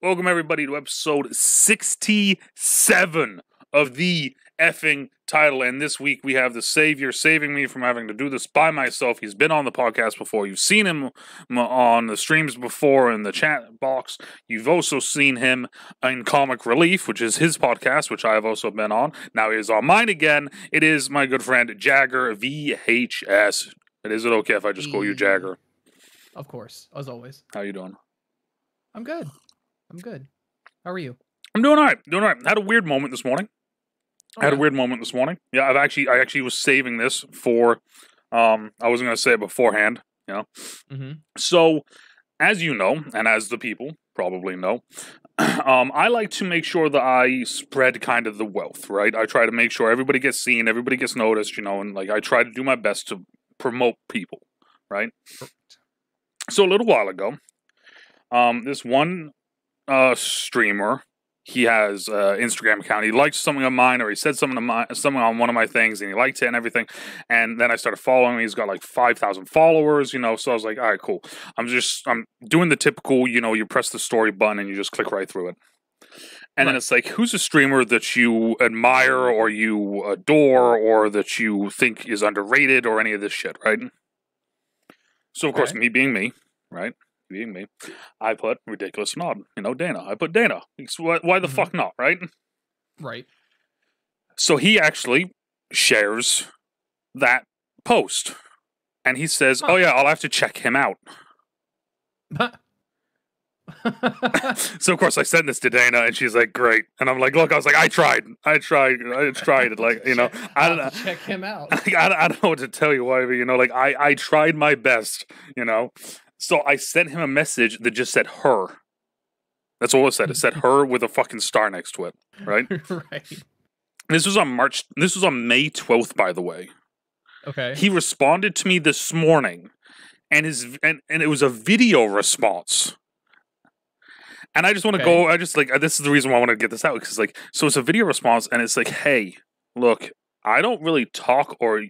Welcome everybody to episode 67 of the effing title. And this week we have the Savior saving me from having to do this by myself. He's been on the podcast before. You've seen him on the streams before in the chat box. You've also seen him in Comic Relief, which is his podcast, which I have also been on. Now he is on mine again. It is my good friend Jagger VHS. Is it okay if I just call you Jagger? Of course, as always. How you doing? I'm good. How are you? I'm doing all right. Had a weird moment this morning. Yeah, I actually was saving this for, I wasn't going to say it beforehand, you know. Mm-hmm. So, as you know, and as the people probably know, I like to make sure that I spread kind of the wealth, right? I try to make sure everybody gets seen, everybody gets noticed, you know, and like I try to do my best to promote people, right? So a little while ago, this one streamer, he has an Instagram account. He liked something on mine, or he said something on one of my things, and he liked it and everything. And then I started following him. He's got like 5,000 followers, you know. So I was like, all right, cool. I'm doing the typical, you know, you press the story button and you just click right through it. And then it's like, who's a streamer that you admire or you adore or that you think is underrated or any of this shit, right? So, of course, me being me, right? Being me, I put ridiculous snob, you know, Dana. I put Dana. Why the fuck not, right? Right. So he actually shares that post. And he says, oh yeah, I'll have to check him out. So of course I sent this to Dana and she's like, great. And I'm like, look, I tried it. Like, you know, I don't know. Check him out. I don't know what to tell you, why, you know, like I tried my best, you know. So I sent him a message that just said her. That's all it said. It said her with a fucking star next to it, right? Right. This was on May 12th, by the way. Okay. He responded to me this morning, and it was a video response. And I just want to go, this is the reason why I want to get this out, because like, so it's a video response, and it's like, hey, look, I don't really talk or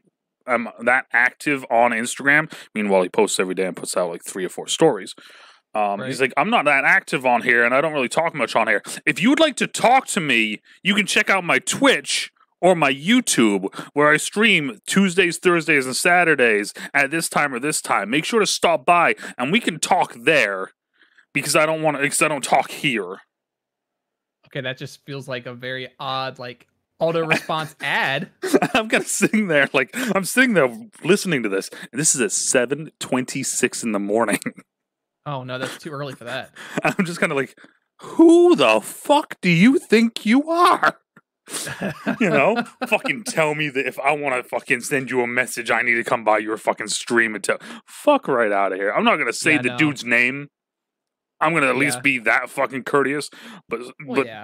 I'm that active on Instagram. Meanwhile, he posts every day and puts out like 3 or 4 stories. He's like, I'm not that active on here, and I don't really talk much on here. If you would like to talk to me, you can check out my Twitch or my YouTube, where I stream Tuesdays, Thursdays, and Saturdays at this time or this time. Make sure to stop by, and we can talk there, because I don't talk here. Okay, that just feels like a very odd, like, auto response ad. I'm sitting there listening to this, and this is at 7:26 in the morning. Oh no, that's too early for that. I'm just kind of like, who the fuck do you think you are? You know, fucking tell me that if I want to fucking send you a message, I need to come by your fucking stream and tell. Fuck right out of here. I'm not gonna say the dude's name. I'm gonna at least be that fucking courteous, but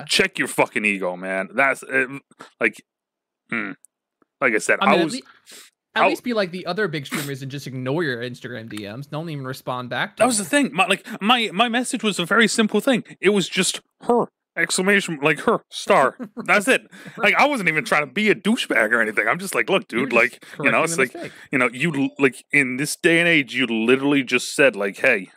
check your fucking ego, man. That's like I said, At least be like the other big streamers and just ignore your Instagram DMs. Don't even respond back to That was the thing. My message was a very simple thing. It was just her exclamation, like her star. That's it. Like I wasn't even trying to be a douchebag or anything. I'm just like, look, dude, like, you know, it's like, you know, you like in this day and age, you literally just said like, hey,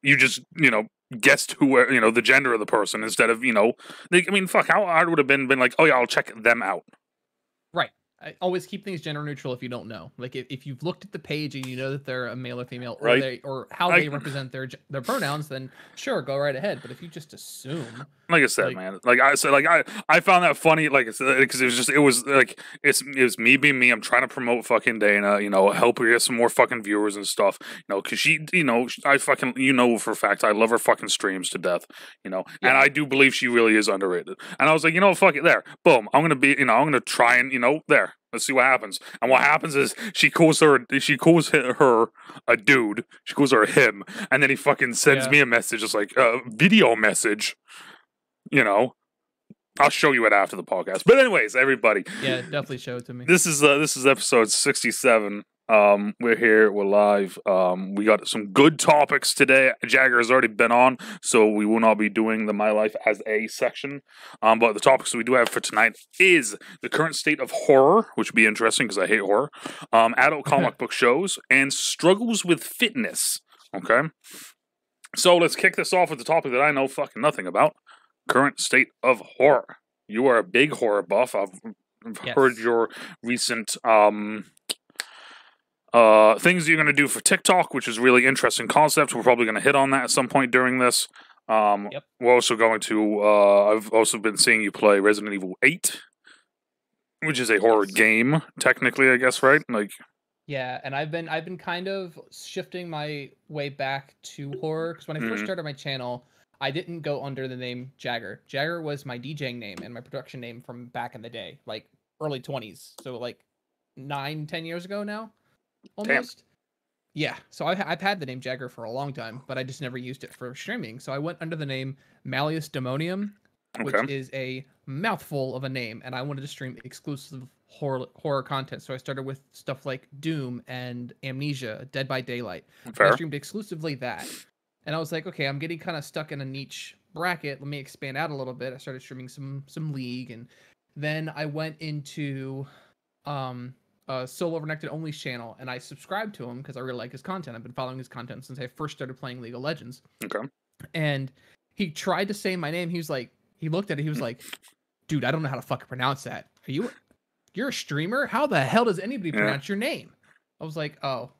you just, you know, guessed who, you know, the gender of the person instead of, you know, I mean, fuck, how hard would have been like, oh yeah, I'll check them out. Right. I always keep things gender neutral if you don't know. Like if you've looked at the page and you know that they're a male or female, or or how they represent their pronouns, then sure, go right ahead. But if you just assume, like I said, man, like I said, like I found that funny, like I said, because it was like it was me being me. I'm trying to promote fucking Dana, you know, help her get some more fucking viewers and stuff, you know, because she, you know, I fucking, you know, for a fact, I love her fucking streams to death, you know, and I do believe she really is underrated. And I was like, you know, fuck it, there, boom, I'm gonna try and, you know, there. Let's see what happens. And what happens is she calls her a dude. She calls her a him. And then he fucking sends me a message. It's like a video message. You know, I'll show you it after the podcast. But anyways, everybody. Yeah, definitely show it to me. This is episode 67 We're here, we're live. We got some good topics today. Jagger has already been on, so we will not be doing the My Life as a section. But the topics we do have for tonight is the current state of horror, which would be interesting because I hate horror, adult comic book shows, and struggles with fitness. Okay? So let's kick this off with the topic that I know fucking nothing about: current state of horror. You are a big horror buff. I've heard your recent things you're going to do for TikTok, which is really interesting concept. We're probably going to hit on that at some point during this. We're also going to. I've also been seeing you play Resident Evil 8, which is a horror game, technically, I guess, right? Like, yeah, and I've been kind of shifting my way back to horror because when I first started my channel, I didn't go under the name Jagger. Jagger was my DJing name and my production name from back in the day, like early 20s, so like 9-10 years ago now, almost. Damn. Yeah, so I've had the name Jagger for a long time, but I just never used it for streaming. So I went under the name Malleus Demonium, which is a mouthful of a name, and I wanted to stream exclusive horror content. So I started with stuff like Doom and Amnesia, Dead by Daylight. I streamed exclusively that. And I was like, okay, I'm getting kind of stuck in a niche bracket. Let me expand out a little bit. I started streaming some League, and then I went into Solo Renekton Only's channel, and I subscribed to him because I really like his content. I've been following his content since I first started playing League of Legends. Okay. And he tried to say my name. He was like, he looked at it. He was like, dude, I don't know how to fucking pronounce that. You're a streamer? How the hell does anybody pronounce your name? I was like, oh,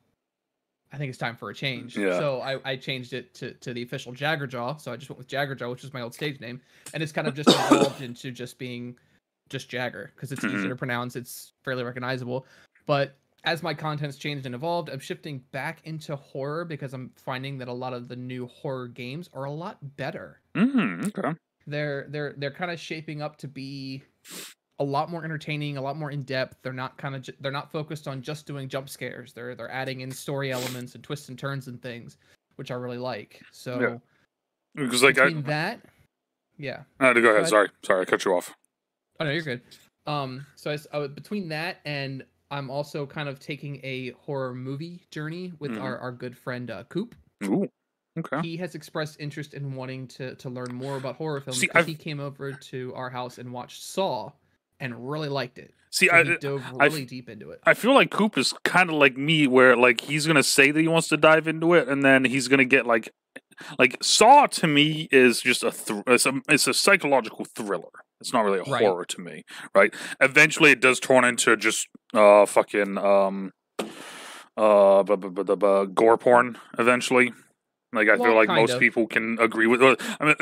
I think it's time for a change. Yeah. So I changed it to the official Jaggerjaw. So I just went with Jaggerjaw, which is my old stage name. And it's kind of just evolved into just being just Jagger because it's easy to pronounce. It's fairly recognizable. But as my content's changed and evolved, I'm shifting back into horror because I'm finding that a lot of the new horror games are a lot better. Okay. They're kind of shaping up to be a lot more entertaining, a lot more in depth. They're not focused on just doing jump scares. They're adding in story elements and twists and turns and things, which I really like. So because like between that, yeah. No, go ahead. Sorry, I cut you off. Oh no, you're good. So between that and I'm also kind of taking a horror movie journey with our good friend Coop. Ooh. Okay. He has expressed interest in wanting to learn more about horror films. He came over to our house and watched Saw and really liked it. He dove really deep into it. I feel like Coop is kind of like me, where like he's gonna say that he wants to dive into it, and then he's gonna get like Saw to me is just it's a psychological thriller. It's not really a horror to me, right? Eventually, it does turn into just gore porn. Eventually. Like, I feel like most people can agree with it. I mean,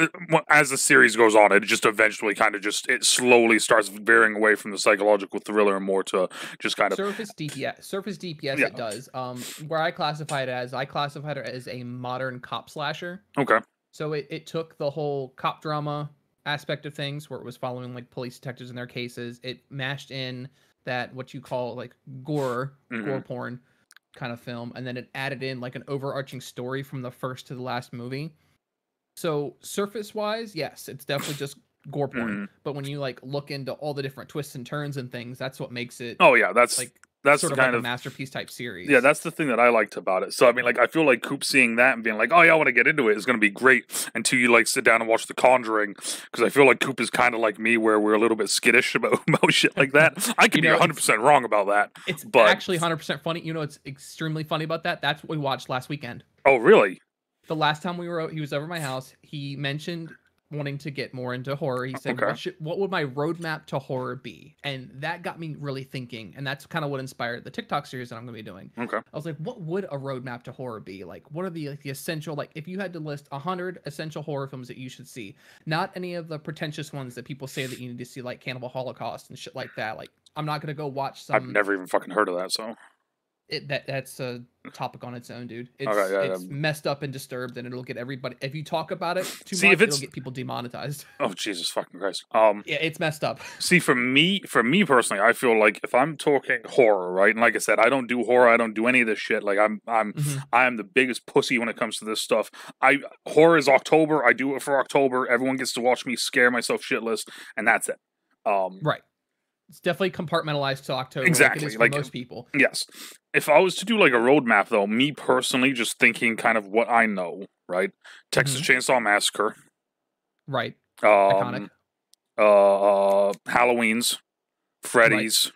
as the series goes on, it just eventually it slowly starts veering away from the psychological thriller and more to just kind of... Surface deep, yes, it does. Where I classified it as a modern cop slasher. Okay. So it took the whole cop drama aspect of things, where it was following, like, police detectives in their cases. It mashed in that, what you call, like, gore porn kind of film, and then it added in like an overarching story from the first to the last movie. So surface wise, yes, it's definitely just gore porn, but when you like look into all the different twists and turns and things, that's what makes it that's sort of kind of a masterpiece type series. Yeah, that's the thing that I liked about it. So I mean, like, I feel like Coop seeing that and being like, oh yeah, I want to get into it is going to be great until you like sit down and watch The Conjuring, because I feel like Coop is kind of like me, where we're a little bit skittish about shit like that. I could be 100% wrong about that. It's actually 100% funny. You know, it's extremely funny about that. That's what we watched last weekend. Oh, really? The last time he was over my house, he mentioned wanting to get more into horror. He said, what would my roadmap to horror be? And that got me really thinking, and that's kind of what inspired the TikTok series that I'm going to be doing. Okay. I was like, what would a roadmap to horror be? Like, what are the essential, like, if you had to list 100 essential horror films that you should see, not any of the pretentious ones that people say that you need to see, like Cannibal Holocaust and shit like that. Like, I'm not going to go watch some... I've never even fucking heard of that, so... That's a topic on its own, dude. It's messed up and disturbed, and it'll get everybody. If you talk about it too much, it'll get people demonetized. Oh, Jesus fucking Christ! Yeah, it's messed up. See, for me personally, I feel like if I'm talking horror, right, and like I said, I don't do horror. I don't do any of this shit. Like I am the biggest pussy when it comes to this stuff. Horror is October. I do it for October. Everyone gets to watch me scare myself shitless, and that's it. Right. It's definitely compartmentalized to October. Exactly. Like it is for most people. Yes. If I was to do like a roadmap, though, me personally, just thinking kind of what I know, right? Texas Chainsaw Massacre. Right. Iconic. Halloween's, Freddy's,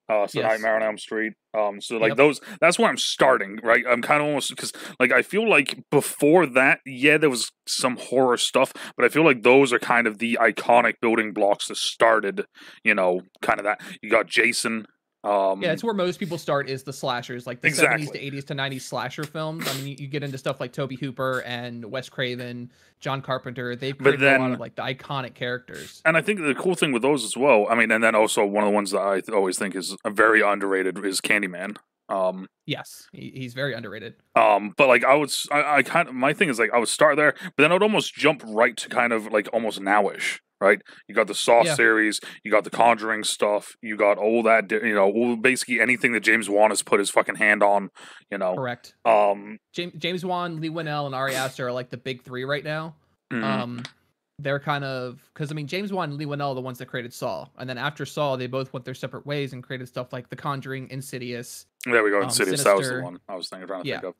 So Yes. Nightmare on Elm Street. So like Yep. those, that's where I'm starting, right? I'm kind of almost because like I feel like before that, yeah, there was some horror stuff, but I feel like those are kind of the iconic building blocks that started, kind of that. You got Jason. Yeah, it's where most people start is the slashers, like the 70s Exactly. to 80s to 90s slasher films. I mean, you get into stuff like Toby Hooper and Wes Craven, John Carpenter. They've But created a lot of then, like the iconic characters. and I think the cool thing with those as well, I mean, and then also one of the ones that I always think is a very underrated is Candyman. Um, Yes, he's very underrated. but like I kind of, my thing is like I would start there, but then I would almost jump right to kind of like almost nowish, right? You got the Saw Yeah, series, you got the Conjuring stuff, you got all that, basically anything that James Wan has put his fucking hand on, you know. correct. Um, James Wan, Lee Winnell, and Ari Aster are like the big three right now. mhm. Um, they're kind of because I mean James Wan and Lee Winnell are the ones that created Saw, and then after Saw, they both went their separate ways and created stuff like The Conjuring, Insidious, There we go, Insidious. That was the Sinister. one I was trying to Yeah, think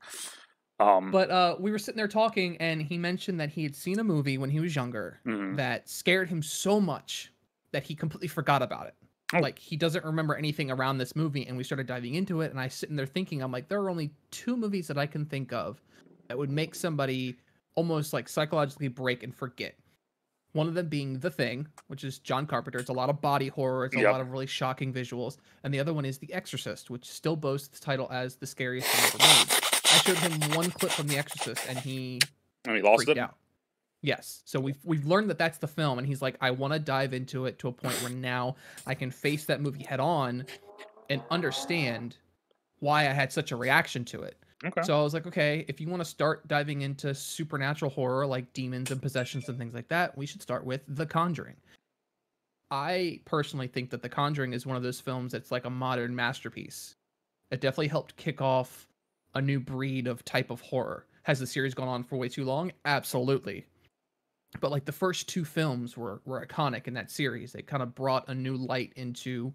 of. Um, but we were sitting there talking, and he mentioned that he had seen a movie when he was younger mhm. that scared him so much that he completely forgot about it. Oh, Like he doesn't remember anything around this movie, and we started diving into it, and I sitting there thinking, I'm like, there are only two movies that I can think of that would make somebody almost like psychologically break and forget. One of them being The Thing, which is John Carpenter. It's a lot of body horror. It's a yep. lot of really shocking visuals. And the other one is The Exorcist, which still boasts the title as the scariest thing ever made. I showed him one clip from The Exorcist, and he And he lost freaked it. out. Yes. So we've learned that that's the film, and he's like, I want to dive into it to a point where now I can face that movie head on and understand why I had such a reaction to it. Okay. So I was like, okay, if you want to start diving into supernatural horror like demons and possessions and things like that, we should start with The Conjuring. I personally think that The Conjuring is one of those films that's like a modern masterpiece. It definitely helped kick off a new breed of type of horror. Has the series gone on for way too long? Absolutely. But like the first two films were iconic in that series. They kind of brought a new light into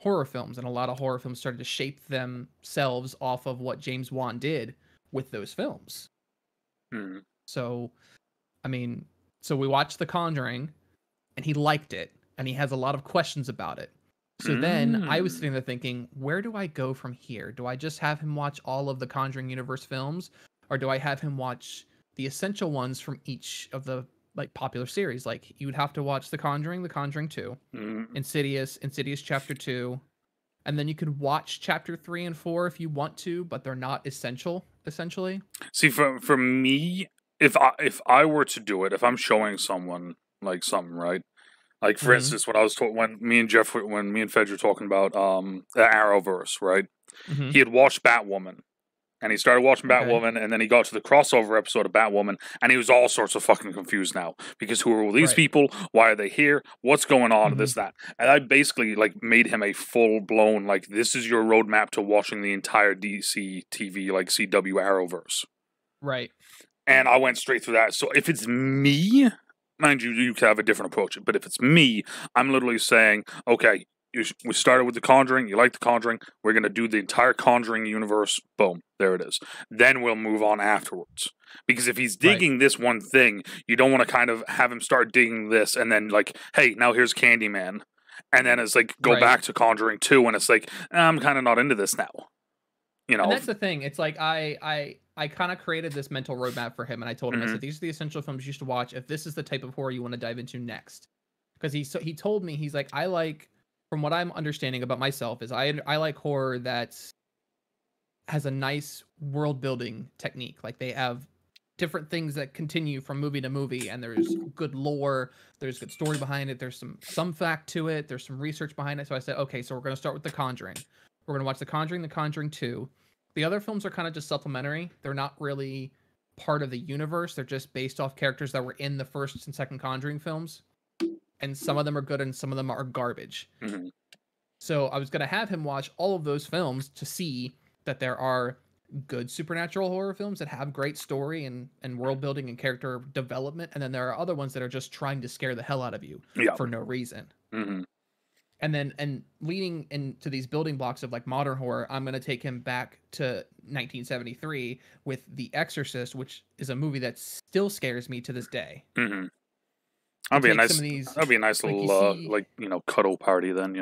horror films, and a lot of horror films started to shape themselves off of what James Wan did with those films. Mhm. So, I mean, so we watched The Conjuring, and he liked it, and he has a lot of questions about it. So then I was Mm. sitting there thinking, where do I go from here? Do I just have him watch all of the Conjuring universe films, or do I have him watch the essential ones from each of the like popular series? Like you would have to watch The Conjuring, The Conjuring 2, Mm. Insidious Chapter 2, and then you could watch Chapter 3 and 4 if you want to, but they're not essential essentially. See, for me, if I were to do it, if I'm showing someone like something, right? Like for Mhm. instance, when me and Fed were talking about the Arrowverse, right? Mhm. He had watched Batwoman, and he started watching Okay. Batwoman, and then he got to the crossover episode of Batwoman, and he was all sorts of fucking confused now because who are all these Right. people? Why are they here? What's going on? Mhm. This that, and I basically like made him a full blown like this is your roadmap to watching the entire DC TV like CW Arrowverse, Right. and I went straight through that. So if it's me, mind you, you can have a different approach. But if it's me, I'm literally saying, okay, we started with The Conjuring. You like The Conjuring. We're going to do the entire Conjuring universe. Boom. There it is. Then we'll move on afterwards. Because if he's Right. digging this one thing, you don't want to kind of have him start digging this and then like, hey, now here's Candyman. And then it's like, go Right. back to Conjuring 2 and it's like, I'm kind of not into this now. And that's the thing. It's like I kind of created this mental roadmap for him, and I told him, I Mhm. said, these are the essential films you should watch if this is the type of horror you want to dive into next. Because he told me, he's like, I like, from what I'm understanding about myself, is I like horror that's has a nice world building technique. Like they have different things that continue from movie to movie, and there's good lore, there's good story behind it, there's some fact to it, there's some research behind it. So I said, okay, so we're gonna start with The Conjuring. We're gonna watch The Conjuring 2. The other films are kind of just supplementary. They're not really part of the universe. They're just based off characters that were in the first and second Conjuring films. And some of them are good and some of them are garbage. Mhm. So I was going to have him watch all of those films to see that there are good supernatural horror films that have great story and world building and character development. And then there are other ones that are just trying to scare the hell out of you Yeah. for no reason. Mhm. And then, and leading into these building blocks of like modern horror, I'm going to take him back to 1973 with The Exorcist, which is a movie that still scares me to this day. Mhm. To That'd be a take some nice. of these, That'd be a nice like you little, see, cuddle party then.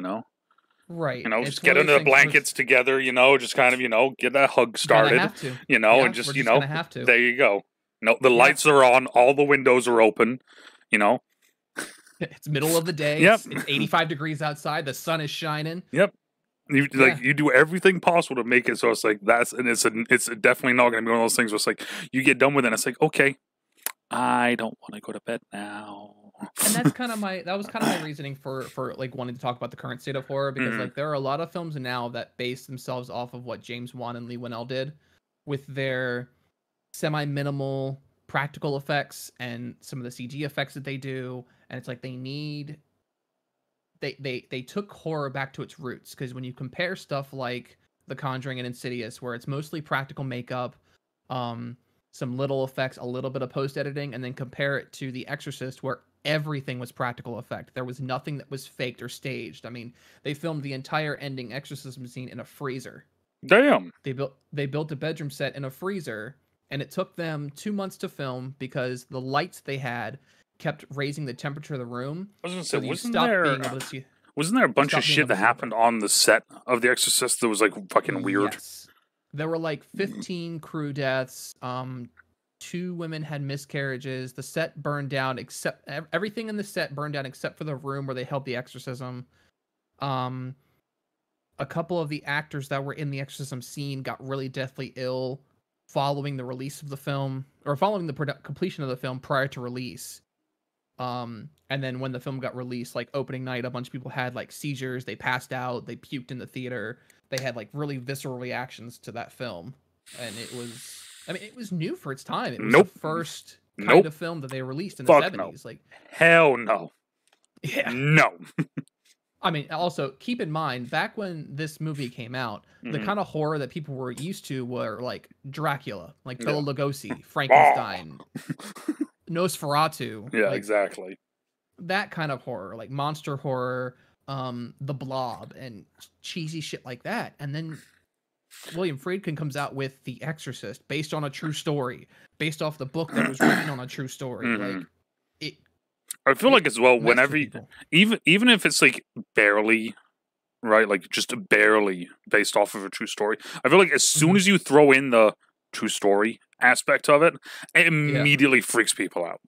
Right. Just It's one get of under those the things where blankets together, just kind of, get that hug gonna started, have to. and Yeah, we're just, just gonna have to. there you go. No, the Yeah. lights are on, all the windows are open, you know. It's middle of the day. Yep. It's 85 degrees outside. The sun is shining. Yep. You Yeah. you do everything possible to make it so it's like it's definitely not going to be one of those things where it's like you get done with it and it's like, okay, I don't want to go to bed now. And that's kind of that was kind of my reasoning for like wanting to talk about the current state of horror, because Mhm. like there are a lot of films now that base themselves off of what James Wan and Lee Winnell did with their semi-minimal practical effects and some of the CG effects that they do, and it's like they took horror back to its roots, because when you compare stuff like The Conjuring and Insidious, where it's mostly practical makeup, some little effects, a little bit of post editing, and then compare it to The Exorcist, where everything was practical effect. There was nothing that was faked or staged. I mean, they filmed the entire ending exorcism scene in a freezer. Damn. They built a bedroom set in a freezer, and it took them 2 months to film because the lights they had kept raising the temperature of the room. I was gonna say, So you stopped being able to see. wasn't there a bunch of Stop being shit able that to see the happened light. on the set of The Exorcist that was like fucking weird? Yes. There were like 15 crew deaths. 2 women had miscarriages. The set burned down, except everything in the set burned down except for the room where they held the exorcism. Um, a couple of the actors that were in the exorcism scene got really deathly ill following the release of the film, or following the completion of the film prior to release. And then when the film got released, like opening night, a bunch of people had like seizures, they passed out, they puked in the theater, they had like really visceral reactions to that film. And it was new for its time. It was Nope. the first kind Nope. of film that they released in the Fuck no. 70s. Like, Hell no. yeah. No. I mean, also keep in mind, back when this movie came out, the Mhm. kind of horror that people were used to were like Dracula, like Yeah. Bela Lugosi, Frankenstein, Nosferatu, Yeah, like exactly. that kind of horror, like monster horror, The Blob, and cheesy shit like that. And then William Friedkin comes out with The Exorcist, based on a true story, based off the book that was written on a true story. Mhm. Like it, I feel like as well, messed whenever with you, people. even if it's like barely, right, like just barely based off of a true story, I feel like as soon Mhm. as you throw in the true story aspect of it, it immediately freaks people out.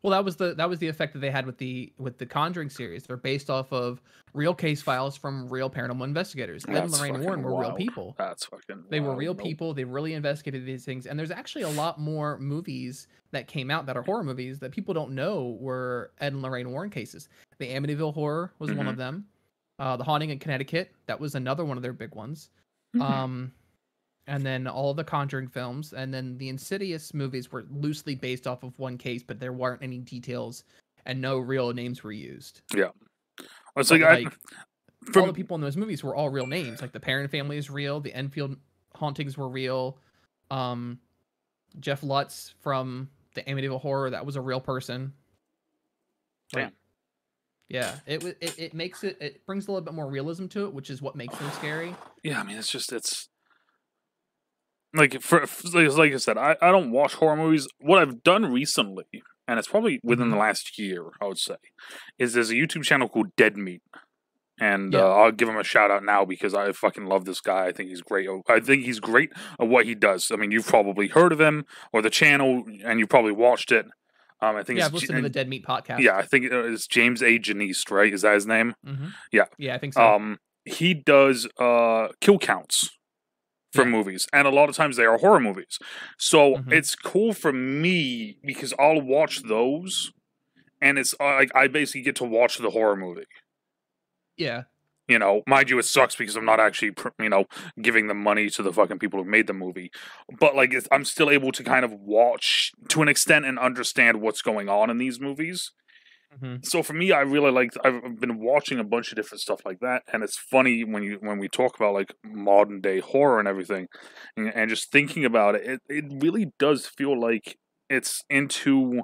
Well, that was the effect that they had with the Conjuring series. They're based off of real case files from real paranormal investigators. Ed and That's Lorraine fucking Warren were real wild. people. That's fucking They were wild. real Nope. people. They really investigated these things. And there's actually a lot more movies that came out that are horror movies that people don't know were Ed and Lorraine Warren cases. The Amityville Horror was one Mhm. of them. The Haunting in Connecticut, that was another one of their big ones. Mhm. And then all the Conjuring films, and then the Insidious movies were loosely based off of one case, but there weren't any details and no real names were used. Yeah. It's But like, like all the from people in those movies were all real names. Like the Perrin family is real, the Enfield hauntings were real. Jeff Lutz from the Amityville Horror, that was a real person. Like, Damn. yeah, it makes it brings a little bit more realism to it, which is what makes them scary. Yeah, I mean, it's like like I said, I don't watch horror movies. What I've done recently, and it's probably within the last year, I would say, is there's a YouTube channel called Dead Meat. And Yeah. I'll give him a shout out now because I fucking love this guy. I think he's great. I think he's great at what he does. I mean, you've probably heard of him or the channel, and you've probably watched it. I think Yeah, it's I've listened to the Dead Meat podcast. yeah, I think it's James A. Janiste, right? Is that his name? Yeah. Yeah, I think so. He does kill counts for movies, and a lot of times they are horror movies. So it's cool for me because I'll watch those, and it's like I basically get to watch the horror movie. Yeah. Mind you, it sucks because I'm not actually, giving the money to the fucking people who made the movie. But, like, I'm still able to kind of watch to an extent and understand what's going on in these movies. So for me, I really I've been watching a bunch of different stuff like that. And it's funny when we talk about, like, modern day horror and everything, and just thinking about it, it really does feel like it's into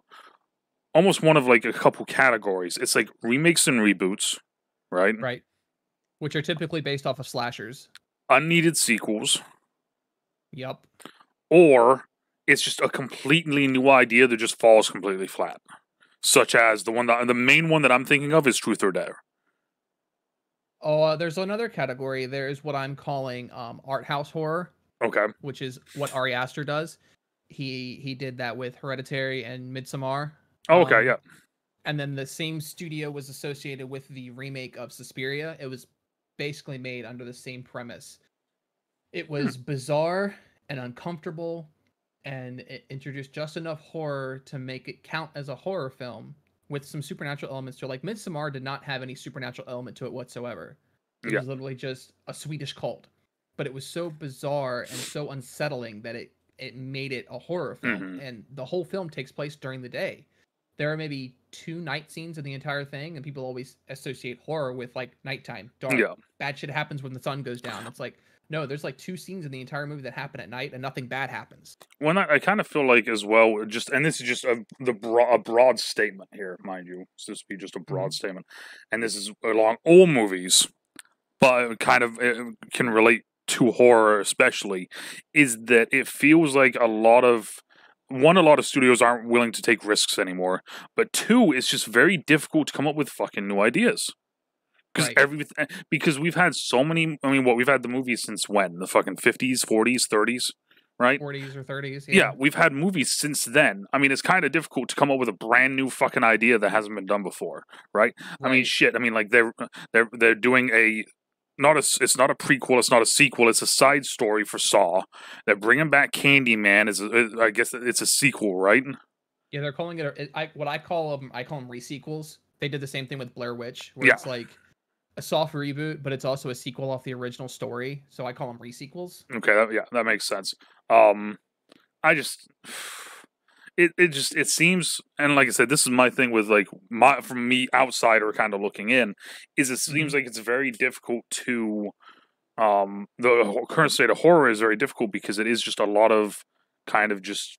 almost one of, like, a couple categories. It's like remakes and reboots. Right? Right. Which are typically based off of slashers. Unneeded sequels. Yep. Or it's just a completely new idea that just falls completely flat. Such as the main one that I'm thinking of is Truth or Dare. Oh, there's another category. There's what I'm calling art house horror, Okay. which is what Ari Aster does. He did that with Hereditary and Midsommar. Oh, okay, Um, yeah. and then the same studio was associated with the remake of Suspiria. It was basically made under the same premise. It Hmm. was bizarre and uncomfortable, and it introduced just enough horror to make it count as a horror film with some supernatural elements to it. Like Midsommar did not have any supernatural element to it whatsoever. It Yeah. was literally just a Swedish cult. But it was so bizarre and so unsettling that it made it a horror film. Hmm. And the whole film takes place during the day. There are maybe 2 night scenes in the entire thing, and people always associate horror with like nighttime, dark. Yeah. Bad shit happens when the sun goes down. It's like, no, there's like 2 scenes in the entire movie that happen at night and nothing bad happens. When I kind of feel like as well, just and this is just a broad statement here, mind you. So this would be just a broad Mhm. statement, and this is along all movies, but it kind of it can relate to horror especially. Is that it feels like a lot of one, a lot of studios aren't willing to take risks anymore, but two, it's just very difficult to come up with fucking new ideas. Because Right. because we've had so many. I mean, what we've had the movies since when? The fucking 50s, 40s, 30s, right? 40s or 30s, Yeah, yeah. we've had movies since then. I mean, it's kind of difficult to come up with a brand new fucking idea that hasn't been done before, right? I mean, Right. shit. I mean, like they're doing a not a it's not a prequel, it's not a sequel, it's a side story for Saw. They're bringing back Candyman as I guess it's a sequel, right? Yeah, they're calling it what I call them resequels. They did the same thing with Blair Witch, where Yeah. it's like a soft reboot, but it's also a sequel off the original story. So I call them resequels. Okay. Yeah, that makes sense. Um, I just it just it seems, and like I said, this is my thing with like my from me outsider kind of looking in, is it Hmm. seems like it's very difficult to the current state of horror is very difficult because it is just a lot of kind of just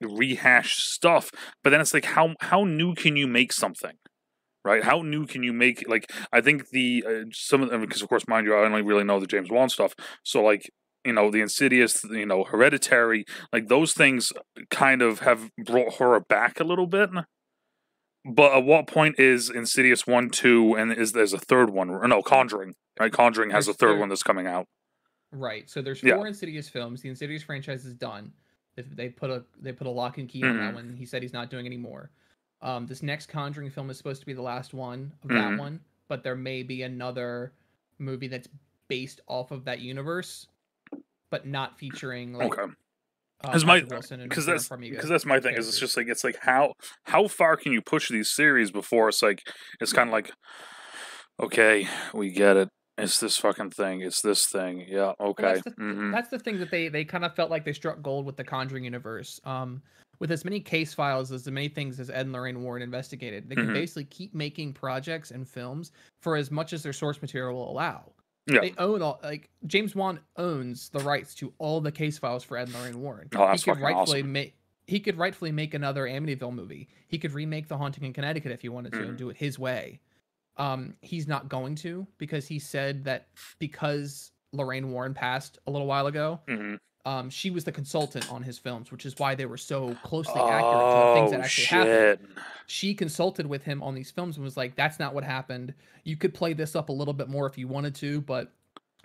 rehashed stuff. But then it's like how new can you make something? Right? How new can you make? Like, I think the some of them, because of course, mind you, I only really know the James Wan stuff. So like, the Insidious, Hereditary, like those things kind of have brought horror back a little bit. But at what point is Insidious 1, 2, and is there's a third one? Or no, Conjuring, right? Conjuring has a There's third there one that's coming out. Right. So there's Yeah. 4 Insidious films. The Insidious franchise is done. They put a lock and key on that Hmm. one. He said he's not doing any more. This next Conjuring film is supposed to be the last one of that Hmm. one, but there may be another movie that's based off of that universe, but not featuring like Okay. Because my Patrick Wilson and because Vera that's Farmiga my thing is characters. it's like how far can you push these series before it's kind of like, okay, we get it, it's this fucking thing, it's this thing, yeah, Well, okay, mm-hmm. that's the thing that they kind of felt like they struck gold with the Conjuring universe. With as many case files as many things as Ed and Lorraine Warren investigated, they can Mm-hmm. basically keep making projects and films for as much as their source material will allow. Yeah. They own all like James Wan owns the rights to all the case files for Ed and Lorraine Warren. Oh, that's fucking He could rightfully make another Amityville movie. He could remake The Haunting in Connecticut if he wanted to and do it his way. He's not going to because he said that because Lorraine Warren passed a little while ago, Mm-hmm. she was the consultant on his films, which is why they were so closely accurate to the things that actually happened. Shit. She consulted with him on these films and was like, "That's not what happened. You could play this up a little bit more if you wanted to, but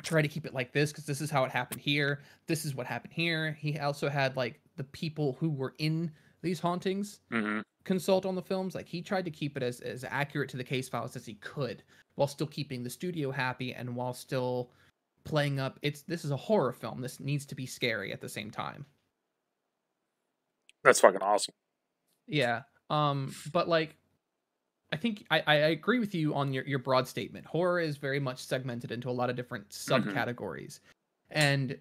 try to keep it like this because this is how it happened here. This is what happened here." He also had like the people who were in these hauntings Mm-hmm. consult on the films. Like he tried to keep it as accurate to the case files as he could while still keeping the studio happy and while still playing up this is a horror film. This needs to be scary at the same time. That's fucking awesome. Yeah. But like I think I agree with you on your broad statement. Horror is very much segmented into a lot of different Mm-hmm. subcategories. And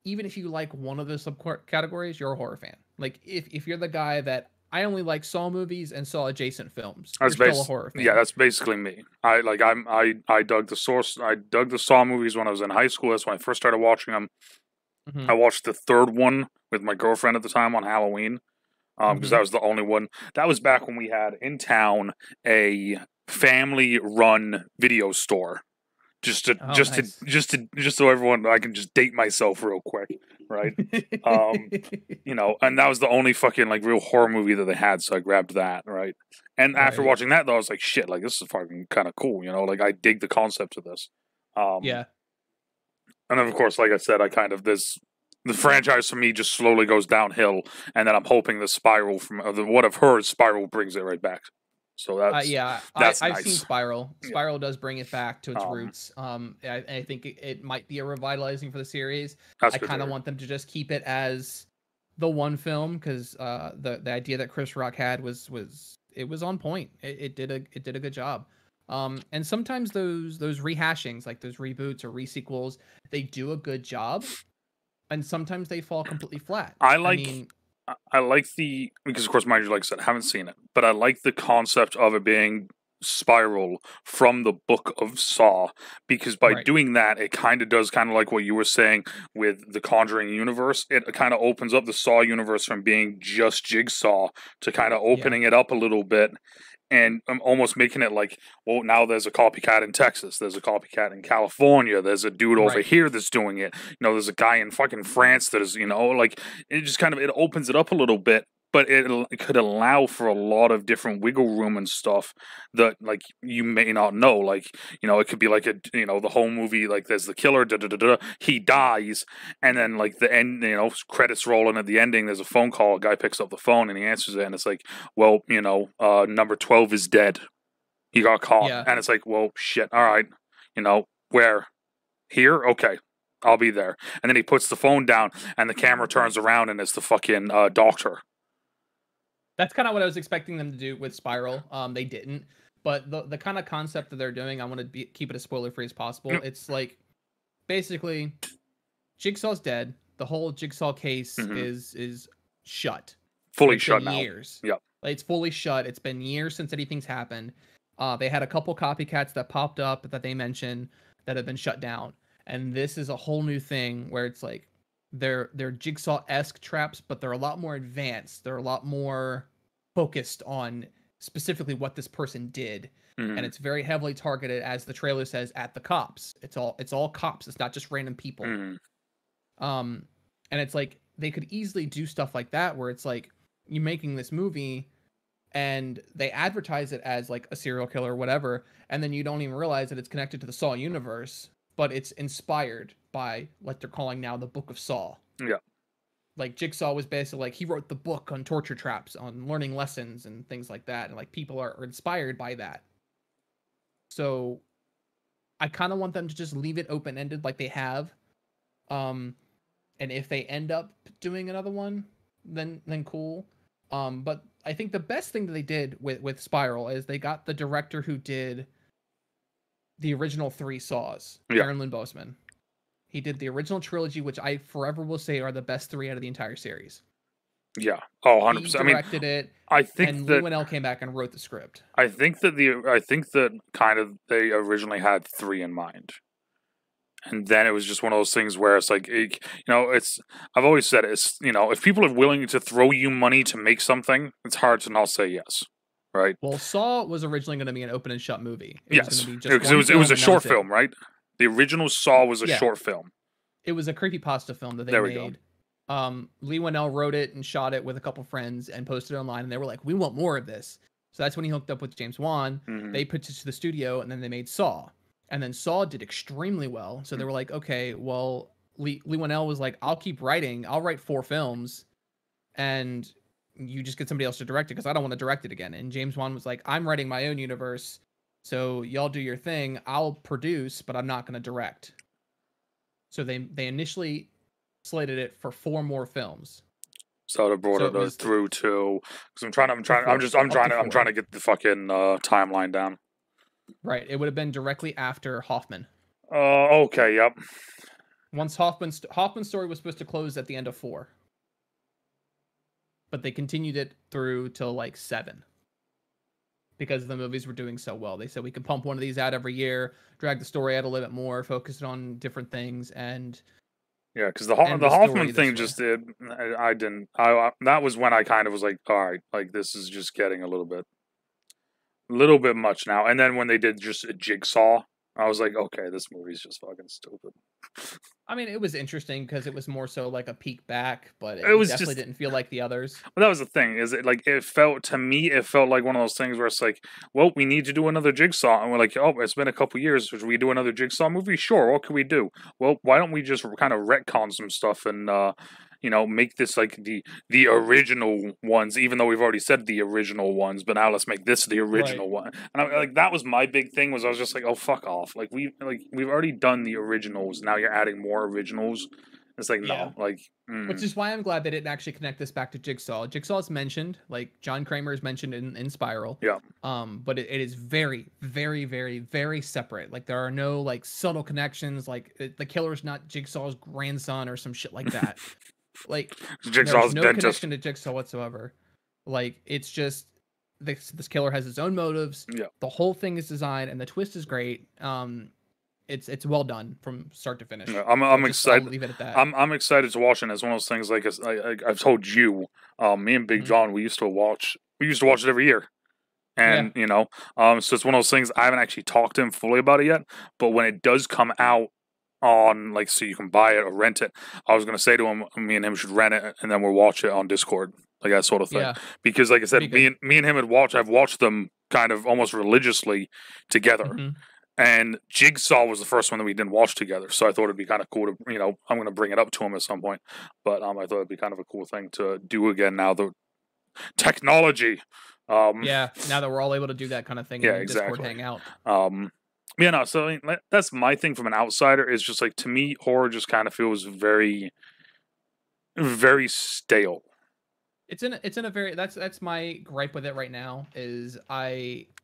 even if you like one of the subcategories, you're a horror fan. Like if you're the guy that I only like Saw movies and Saw adjacent films, you're still a horror fan. Yeah, that's basically me. I dug the Saw movies when I was in high school. That's when I first started watching them. Mm-hmm. I watched the third one with my girlfriend at the time on Halloween. Because that was the only one. That was back when we had in town a family-run video store just to Oh, just to nice. just so everyone I can just date myself real quick, right? You know, and that was the only fucking like real horror movie that they had, so I grabbed that, right? And after Right. watching that, though, I was like, shit, like this is fucking kind of cool, you know? Like I dig the concept of this. Yeah. And then, of course, like I said, I kind of the franchise for me just slowly goes downhill, and then I'm hoping the spiral from what I've heard, spiral brings it right back. So Yeah, that's I've seen nice. Spiral. Yeah. Spiral does bring it back to its Um, roots. I think it might be a revitalizing for the series. that's I good to kind of hear. want them to just keep it as the one film because the idea that Chris Rock had was it was on point. It did a good job. And sometimes those rehashings, like those reboots or resequels, they do a good job, and sometimes they fall completely flat. I I like mean, I like the because of course, mind you, like I said, I haven't seen it, but I like the concept of it being spiral from the book of Saw because by right? doing that it kind of does kind of like what you were saying with the Conjuring universe. It kind of opens up the Saw universe from being just Jigsaw to kind of Yeah, opening it up a little bit, and I'm almost making it like, well, now there's a copycat in Texas, there's a copycat in California, there's a dude over right. here that's doing it. You know, there's a guy in fucking France that is, you know, like it just kind of it opens it up a little bit, but it could allow for a lot of different wiggle room and stuff that like you may not know. Like, you know, it could be like a you know the whole movie like there's the killer, da da da da, he dies, and then like the end, you know, credits rolling at the ending. There's a phone call. A guy picks up the phone and he answers it, and it's like, well, you know, number 12 is dead. He got caught. Yeah. And it's like, well, shit. All right. You know, where? Here? Okay. I'll be there. And then he puts the phone down and the camera turns around and it's the fucking doctor. That's kind of what I was expecting them to do with Spiral. They didn't, but the kind of concept that they're doing, I want to keep it as spoiler free as possible. It's like basically Jigsaw's dead. The whole Jigsaw case Mm-hmm. is shut. Fully It's been shut now. years. Yep. Like, it's fully shut. It's been years since anything's happened. They had a couple copycats that popped up that they mentioned that have been shut down, and this is a whole new thing where it's like they're Jigsaw-esque traps, but they're a lot more advanced. They're a lot more focused on specifically what this person did, Mm-hmm. and it's very heavily targeted, as the trailer says, at the cops. It's all cops. It's not just random people. Mm-hmm. And it's like they could easily do stuff like that where it's like you making this movie and they advertise it as like a serial killer or whatever, and then you don't even realize that it's connected to the Saw universe, but it's inspired by what they're calling now the Book of Saw. Yeah. Like Jigsaw was basically like he wrote the book on torture traps, on learning lessons and things like that, and like people are inspired by that. So I kind of want them to just leave it open ended like they have. And if they end up doing another one, then cool. But I think the best thing that they did with Spiral is they got the director who did the original 3 Saws, Yeah. Aaron Lynn Boseman. He did the original trilogy, which I forever will say are the best 3 out of the entire series. Yeah. Oh, 100%. He directed it, I think and that Lou came back and wrote the script. I think that kind of they originally had 3 in mind. And then it was just one of those things where it's like, you know, I've always said it's, you know, if people are willing to throw you money to make something, it's hard to not say yes, right? Well, Saw was originally going to be an open and shut movie. It Yes, was going to be just because one it was a film, and that short was it. film, right? The original Saw was a Yeah. short film. It was a creepypasta film that they There we go. made. Lee Winnell wrote it and shot it with a couple friends and posted it online, and they were like, "We want more of this." So that's when he hooked up with James Wan. Mhm. They put it to the studio, and then they made Saw. And then Saw did extremely well. So they were like, "Okay, well," Lee Winnell was like, "I'll keep writing. I'll write 4 films, and you just get somebody else to direct it because I don't want to direct it again." And James Wan was like, "I'm writing my own universe, so y'all do your thing. I'll produce, but I'm not going to direct." So they initially slated it for 4 more films. So I brought So it it was through to because I'm trying up to 4. to get the fucking timeline down. Right. It would have been directly after Hoffman. Okay, yep. Once Hoffman's story was supposed to close at the end of 4, but they continued it through till like 7 because the movies were doing so well. They said we can pump one of these out every year, drag the story out a little bit more, focus it on different things, and Yeah, because the end the Hoffman story thing this way. just did. I didn't. That was when I kind of was like, all right, like this is just getting a little bit much now. And then when they did just a Jigsaw, I was like, okay, this movie's just fucking stupid. I mean, it was interesting because it was more so like a peek back, but It it was definitely just didn't feel like the others. Well, that was the thing. Is it like it felt to me? It felt like one of those things where it's like, well, we need to do another Jigsaw, and we're like, oh, it's been a couple years. Should we do another Jigsaw movie? Sure. What can we do? Well, why don't we just kind of retcon some stuff and make this like the original ones, even though we've already said the original ones, but now let's make this the original one. And like that was my big thing. Was I was just like, oh, fuck off. We've already done the originals. Now you're adding more originals. It's like Yeah. no, like. Which is why I'm glad they didn't actually connect this back to Jigsaw. Jigsaw is mentioned, like John Kramer is mentioned in Spiral. Yeah. But it is very, very, very, very separate. Like there are no like subtle connections. Like the killer's not Jigsaw's grandson or some shit like that. Like Jigsaw's there's no dentist. connection to Jigsaw whatsoever. Like it's just this killer has his own motives. Yeah. The whole thing is designed, and the twist is great. It's well done from start to finish. Yeah, I'm excited. I'll leave it at that. I'm excited to watch it. It's one of those things like I've told you, me and Big John, we used to watch it every year, and so it's one of those things. I haven't actually talked to him fully about it yet, but when it does come out on like so you can buy it or rent it, I was gonna say to him, me and him should rent it and then we'll watch it on Discord, like that sort of thing. Yeah. Because like I said, me and him I've watched them kind of almost religiously together. Mm-hmm. And Jigsaw was the first one that we didn't watch together, so I thought it'd be kind of cool to, I'm going to bring it up to him at some point. But I thought it'd be kind of a cool thing to do again now. The technology, now that we're all able to do that kind of thing, yeah, in exactly. Discord hangout. So I mean, that's my thing from an outsider. Is just like to me, horror just kind of feels very, very stale. It's in a very that's my gripe with it right now is it's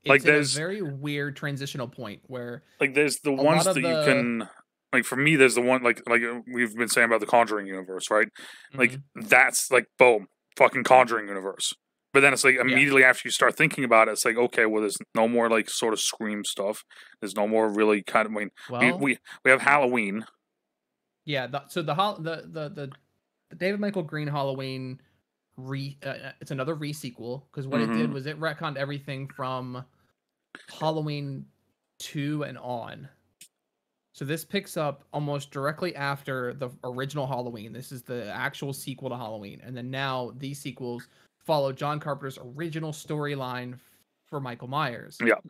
like in a very weird transitional point where like there's the ones that you can like for me there's the one like we've been saying about the Conjuring universe, right? Like that's like boom, fucking Conjuring universe. But then it's like immediately after you start thinking about it, it's like okay, well there's no more like sort of Scream stuff. There's no more really kind of we have Halloween. Yeah, so the David Michael Green Halloween it's another re-sequel because what it did was it retconned everything from Halloween 2 and on. So this picks up almost directly after the original Halloween. This is the actual sequel to Halloween, and then now these sequels follow John Carpenter's original storyline for Michael Myers. Yeah,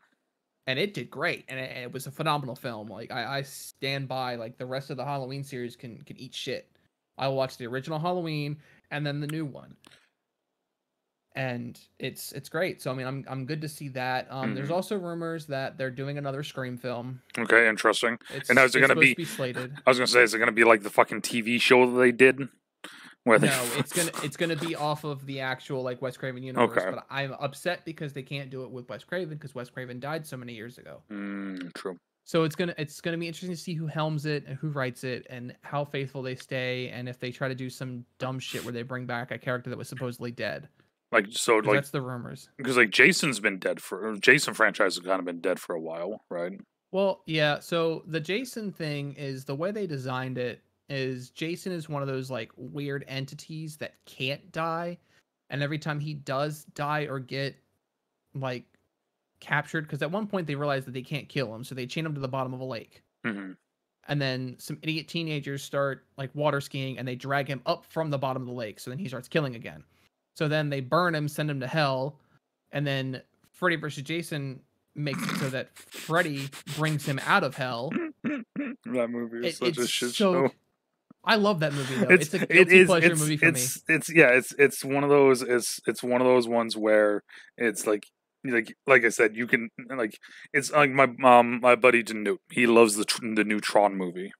and it did great, and it was a phenomenal film. Like I stand by, like the rest of the Halloween series can eat shit. I will watch the original Halloween and then the new one. And it's great. So I mean, I'm good to see that. There's also rumors that they're doing another Scream film. Okay, interesting. And how's it going to be slated? I was going to say, is it going to be like the fucking TV show that they did? It's gonna be off of the actual like Wes Craven universe. Okay. But I'm upset because they can't do it with Wes Craven because Wes Craven died so many years ago. True. So it's gonna be interesting to see who helms it and who writes it and how faithful they stay and if they try to do some dumb shit where they bring back a character that was supposedly dead. Like That's the rumors. Because like Jason franchise has kind of been dead for a while, right? Well, yeah. So the Jason thing is the way they designed it is Jason is one of those like weird entities that can't die, and every time he does die or get like captured, because at one point they realize that they can't kill him, so they chain him to the bottom of a lake. And then some idiot teenagers start like water skiing and they drag him up from the bottom of the lake, so then he starts killing again. So then they burn him, send him to hell, and then Freddy vs. Jason makes it so that Freddy brings him out of hell. That movie is such a shit show. I love that movie though. It's a guilty pleasure movie for me. It's one of those it's one of those ones where it's like I said, you can like it's like my buddy Danute. He loves the new Tron movie.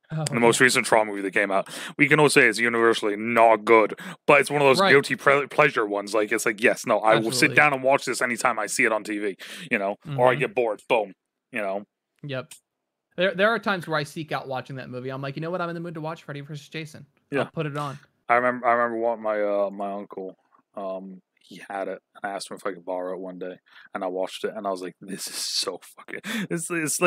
The most recent Tron movie that came out. We can all say it's universally not good, but it's one of those guilty pleasure ones. Like it's like yes, no, I will sit down and watch this anytime I see it on TV, or I get bored. Boom, Yep. There are times where I seek out watching that movie. I'm like, you know what? I'm in the mood to watch Freddy vs. Jason. Yeah. I'll put it on. I remember what my uncle, he had it. I asked him if I could borrow it one day, and I watched it, and I was like, "This is so fucking." It's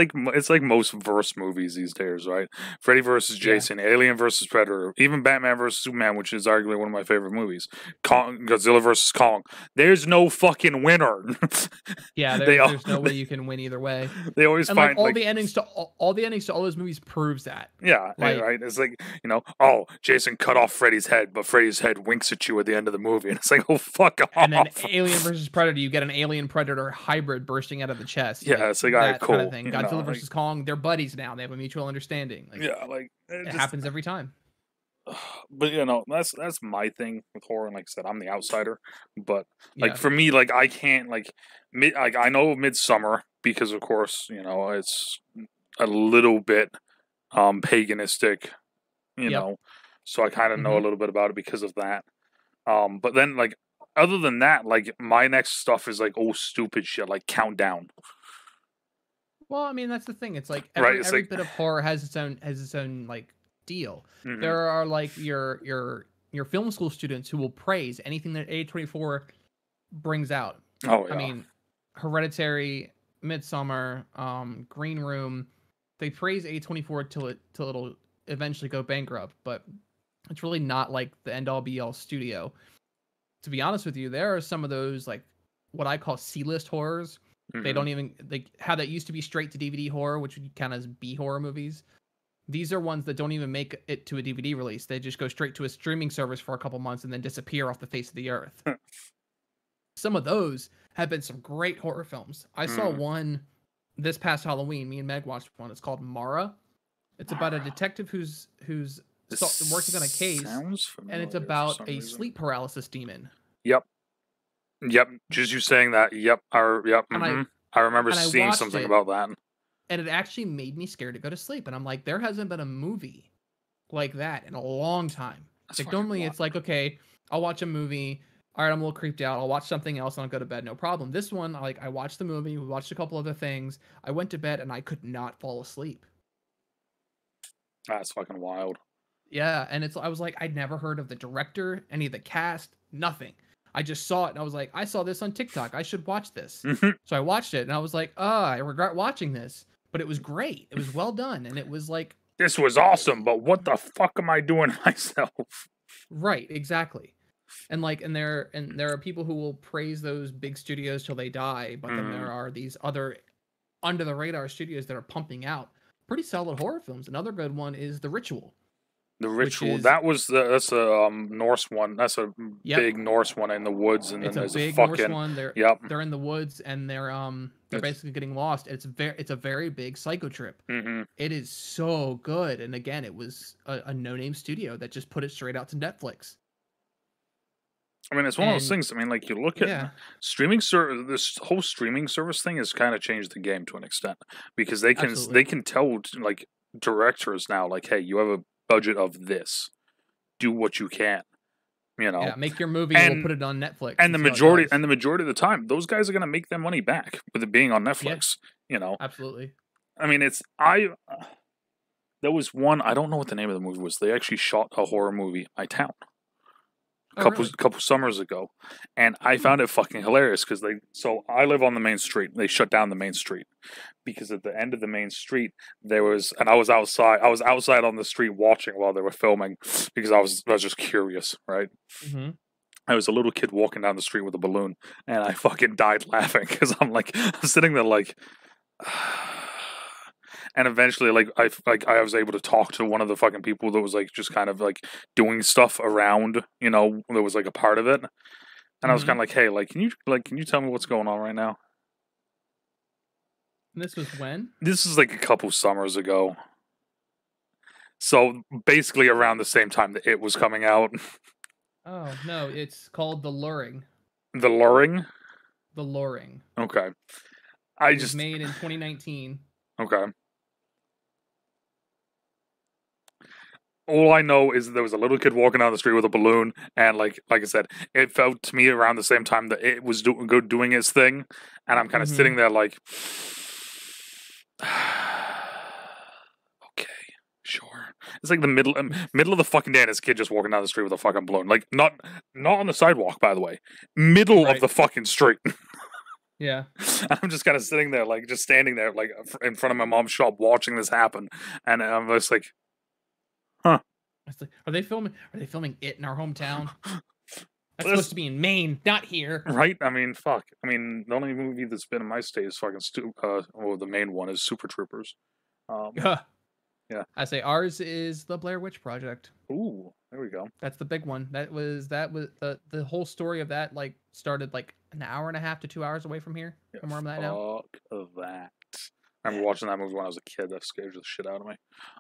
like most verse movies these days, right? Freddy versus Jason, Alien versus Predator, even Batman versus Superman, which is arguably one of my favorite movies. Godzilla versus Kong. There's no fucking winner. Yeah, there's no way you can win either way. They always and find all the endings to all the endings to all those movies proves that. Yeah, right. It's like, oh, Jason cut off Freddy's head, but Freddy's head winks at you at the end of the movie, and it's like, oh, fuck off. And then Alien versus Predator, you get an Alien Predator hybrid bursting out of the chest. Yeah, it's like, all right, cool. Kind of thing. Godzilla versus Kong, they're buddies now. They have a mutual understanding. It happens every time. But that's my thing with horror, and like I said, I'm the outsider. But for me, I can't I know Midsummer because of course it's a little bit paganistic, know, so I kind of know a little bit about it because of that. But then other than that, my next stuff is old stupid shit like Countdown. Well, I mean that's the thing. It's like every bit of horror has its own deal. Mm-hmm. There are your film school students who will praise anything that A24 brings out. Oh yeah. I mean, Hereditary, Midsummer, Green Room. They praise A24 till it'll eventually go bankrupt, but it's really not like the end all be all studio. To be honest with you, there are some of those what I call C-list horrors. Mm-hmm. They don't even how that used to be straight to DVD horror, which would count as B horror movies. These are ones that don't even make it to a DVD release. They just go straight to a streaming service for a couple months and then disappear off the face of the earth. Some of those have been some great horror films. I saw one this past Halloween. Me and Meg watched one. It's called Mara. It's about a detective who's working on a case, and it's about a sleep paralysis demon. Yep. Just you saying that. Yep. Mm-hmm. I remember seeing something about that. And it actually made me scared to go to sleep. And I'm like, there hasn't been a movie like that in a long time. Normally it's okay, I'll watch a movie. All right, I'm a little creeped out. I'll watch something else and I'll go to bed. No problem. This one, I watched the movie. We watched a couple other things. I went to bed and I could not fall asleep. That's fucking wild. Yeah. And I was like, I'd never heard of the director, any of the cast, nothing. I just saw it and I was like, I saw this on TikTok. I should watch this. Mm-hmm. So I watched it and I was like, I regret watching this. But it was great. It was well done, and it was this was awesome. But what the fuck am I doing myself? Right, exactly. And there are people who will praise those big studios till they die, but then there are these other under the radar studios that are pumping out pretty solid horror films. Another good one is The Ritual. The Ritual. That's a Norse one. That's a big Norse one in the woods, and it's then there's a big fucking Norse one. They're in the woods, and they're basically getting lost. It's a very big psycho trip. Mm-hmm. It is so good, and again, it was a no-name studio that just put it straight out to Netflix. I mean, it's one of those things. I mean, you look at streaming service. This whole streaming service thing has kind of changed the game to an extent because they can tell directors now hey, you have a budget of this, do what you can, make your movie and we'll put it on Netflix. And the majority of the time, those guys are going to make their money back with it being on Netflix. Absolutely. I mean, there was one, I don't know what the name of the movie was. They actually shot a horror movie in my town couple summers ago, and I found it fucking hilarious because so I live on the main street. They shut down the main street because at the end of the main street there was, and I was outside on the street watching while they were filming because I was just curious, right? Mm-hmm. I was a little kid walking down the street with a balloon, and I fucking died laughing because I'm sitting there and eventually, I was able to talk to one of the fucking people that was just kind of doing stuff around, that was a part of it, and I was kind of hey, can you tell me what's going on right now? This was when? This is a couple summers ago. So basically, around the same time that it was coming out. Oh no, it's called The Luring. The Luring. The Luring. Okay. It was made in 2019. Okay. All I know is that there was a little kid walking down the street with a balloon, and like I said, it felt to me around the same time that it was doing its thing, and I'm kind of sitting there okay, sure. It's like the middle of the fucking day, and this kid just walking down the street with a fucking balloon. Like not on the sidewalk, by the way, middle of the fucking street. Yeah. I'm just kind of sitting there, like just standing there, like in front of my mom's shop, watching this happen, and I'm just like, huh. It's like, are they filming it in our hometown? That's supposed to be in Maine, not here. Right? I mean, fuck. I mean, the only movie that's been in my state is fucking the main one is Super Troopers. Yeah. I say ours is the Blair Witch Project. Ooh, there we go. That's the big one. That was the whole story of that like started like an hour and a half to 2 hours away from here. Yeah, from where I'm at now. Fuck that. I remember watching that movie when I was a kid. That scared the shit out of me.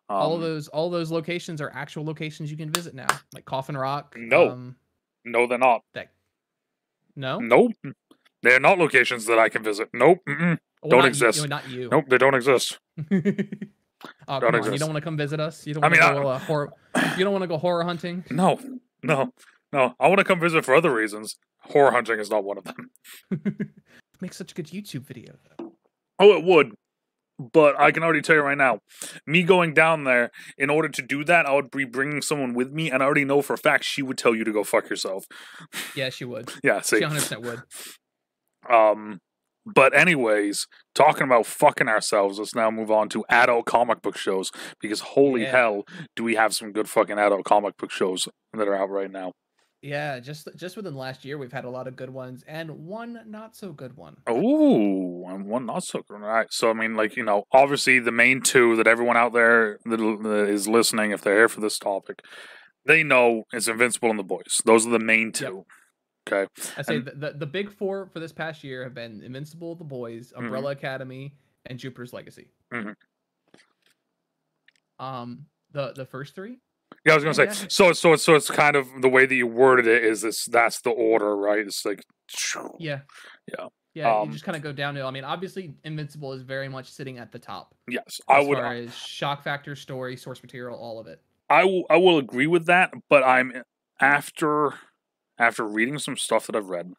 All those locations are actual locations you can visit now, like Coffin Rock. No, no, they're not. No, nope, they're not locations that I can visit. Nope, don't exist. Not you. Nope, they don't exist. Oh, come on. You don't want to come visit us? You don't want to go horror? You don't want to go horror hunting? No. I want to come visit for other reasons. Horror hunting is not one of them. Make such a good YouTube video, though. Oh, it would. But I can already tell you right now, me going down there, in order to do that, I would be bringing someone with me, and I already know for a fact she would tell you to go fuck yourself. Yeah, she would. Yeah, see. She 100% would. But anyways, talking about fucking ourselves, let's now move on to adult comic book shows, because holy hell, do we have some good fucking adult comic book shows that are out right now. Yeah, just within the last year, we've had a lot of good ones, and one not so good one. Ooh, and one not so good. All right, so I mean, like, you know, obviously the main two that everyone out there that is listening, if they're here for this topic, they know it's Invincible and The Boys. Those are the main two. Yep. Okay. I say the big four for this past year have been Invincible, The Boys, Umbrella Academy, and Jupiter's Legacy. Mm-hmm. The first three. Yeah, I was gonna say. So it's kind of the way that you worded it is this. That's the order, right? It's like. Yeah. Yeah. You just kind of go downhill. I mean, obviously, Invincible is very much sitting at the top. Yes, as far as shock factor, story, source material, all of it. I will agree with that, but I'm after reading some stuff that I've read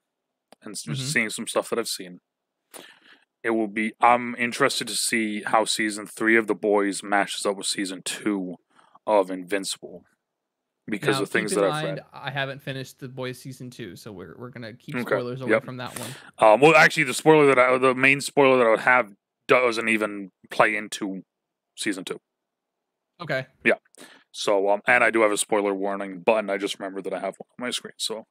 and seeing some stuff that I've seen. I'm interested to see how season 3 of The Boys matches up with season 2 of Invincible, because of things that I've read. I haven't finished The Boys season 2, so we're gonna keep spoilers away from that one. Well, actually, the main spoiler that I would have doesn't even play into season 2. Okay. Yeah. So and I do have a spoiler warning button. I just remembered that I have one on my screen. So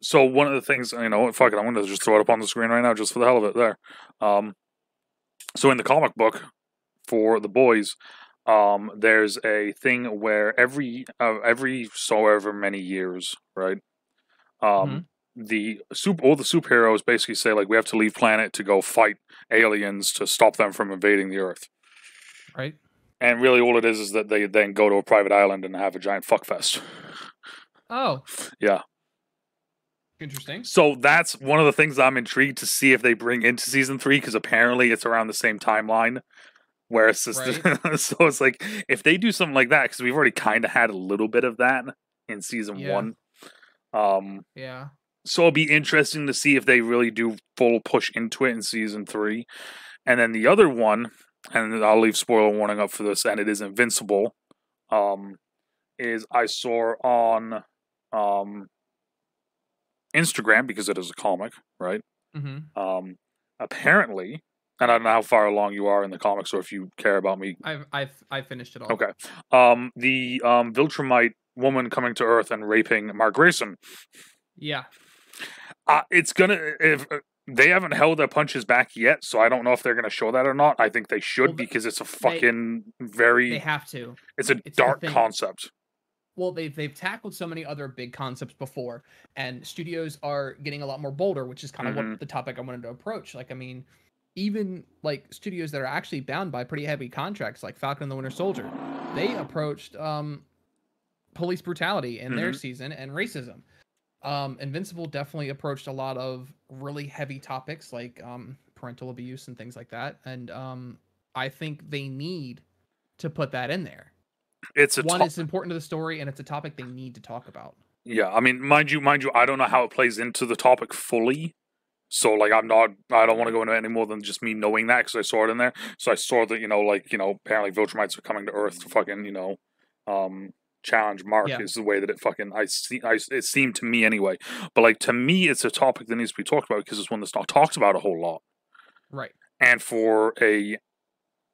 so one of the things, you know, fuck it, I'm gonna just throw it up on the screen right now just for the hell of it. There. So in the comic book for The Boys, there's a thing where every so ever many years, right? All the superheroes basically say, like, we have to leave planet to go fight aliens to stop them from invading the Earth. Right. And really all it is that they then go to a private island and have a giant fuckfest. Oh. Yeah. Interesting. So that's one of the things I'm intrigued to see if they bring into season 3, because apparently it's around the same timeline. Where it's just, so it's like, if they do something like that, because we've already kind of had a little bit of that in season 1. Yeah. So it'll be interesting to see if they really do full push into it in season 3. And then the other one, and I'll leave spoiler warning up for this, and it is Invincible, is I saw on Instagram, because it is a comic, right? Apparently, and I don't know how far along you are in the comics, or if you care about me. I've finished it all. Okay. The Viltrumite woman coming to Earth and raping Mark Grayson. Yeah. It's gonna, if they haven't held their punches back yet, so I don't know if they're gonna show that or not. I think they should, because it's a fucking They have to. It's a dark concept. Well, they've tackled so many other big concepts before, and studios are getting a lot more bolder, which is kind of what the topic I wanted to approach. Like, I mean, even like studios that are actually bound by pretty heavy contracts, like Falcon and the Winter Soldier, they approached police brutality in their season and racism. Invincible definitely approached a lot of really heavy topics like parental abuse and things like that, and I think they need to put that in there. It's important to the story, and it's a topic they need to talk about. Yeah, I mean, mind you, I don't know how it plays into the topic fully, So like I don't want to go into any more than just me knowing that because I saw it in there. So I saw that apparently Viltrumites are coming to Earth to fucking challenge Mark Yeah. is the way that it fucking it seemed to me anyway. But like to me, it's a topic that needs to be talked about because it's one that's not talked about a whole lot. Right. And for a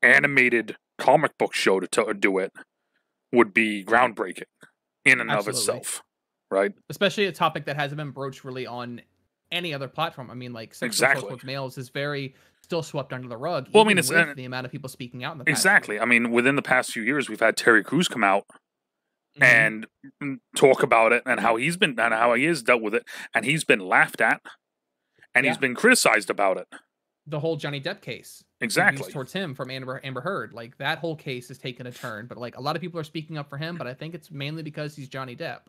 animated comic book show to do it would be groundbreaking in and of itself, right? Especially a topic that hasn't been broached really on any other platform. I mean, like sexual assault towards males is very still swept under the rug. Well, I mean, it's with the amount of people speaking out in the past exactly. year. I mean, within the past few years, we've had Terry Crews come out and talk about it and how he has dealt with it, and he's been laughed at, and he's been criticized about it. The whole Johnny Depp case, exactly, towards him from Amber Heard, like that whole case has taken a turn. But like a lot of people are speaking up for him, but I think it's mainly because he's Johnny Depp.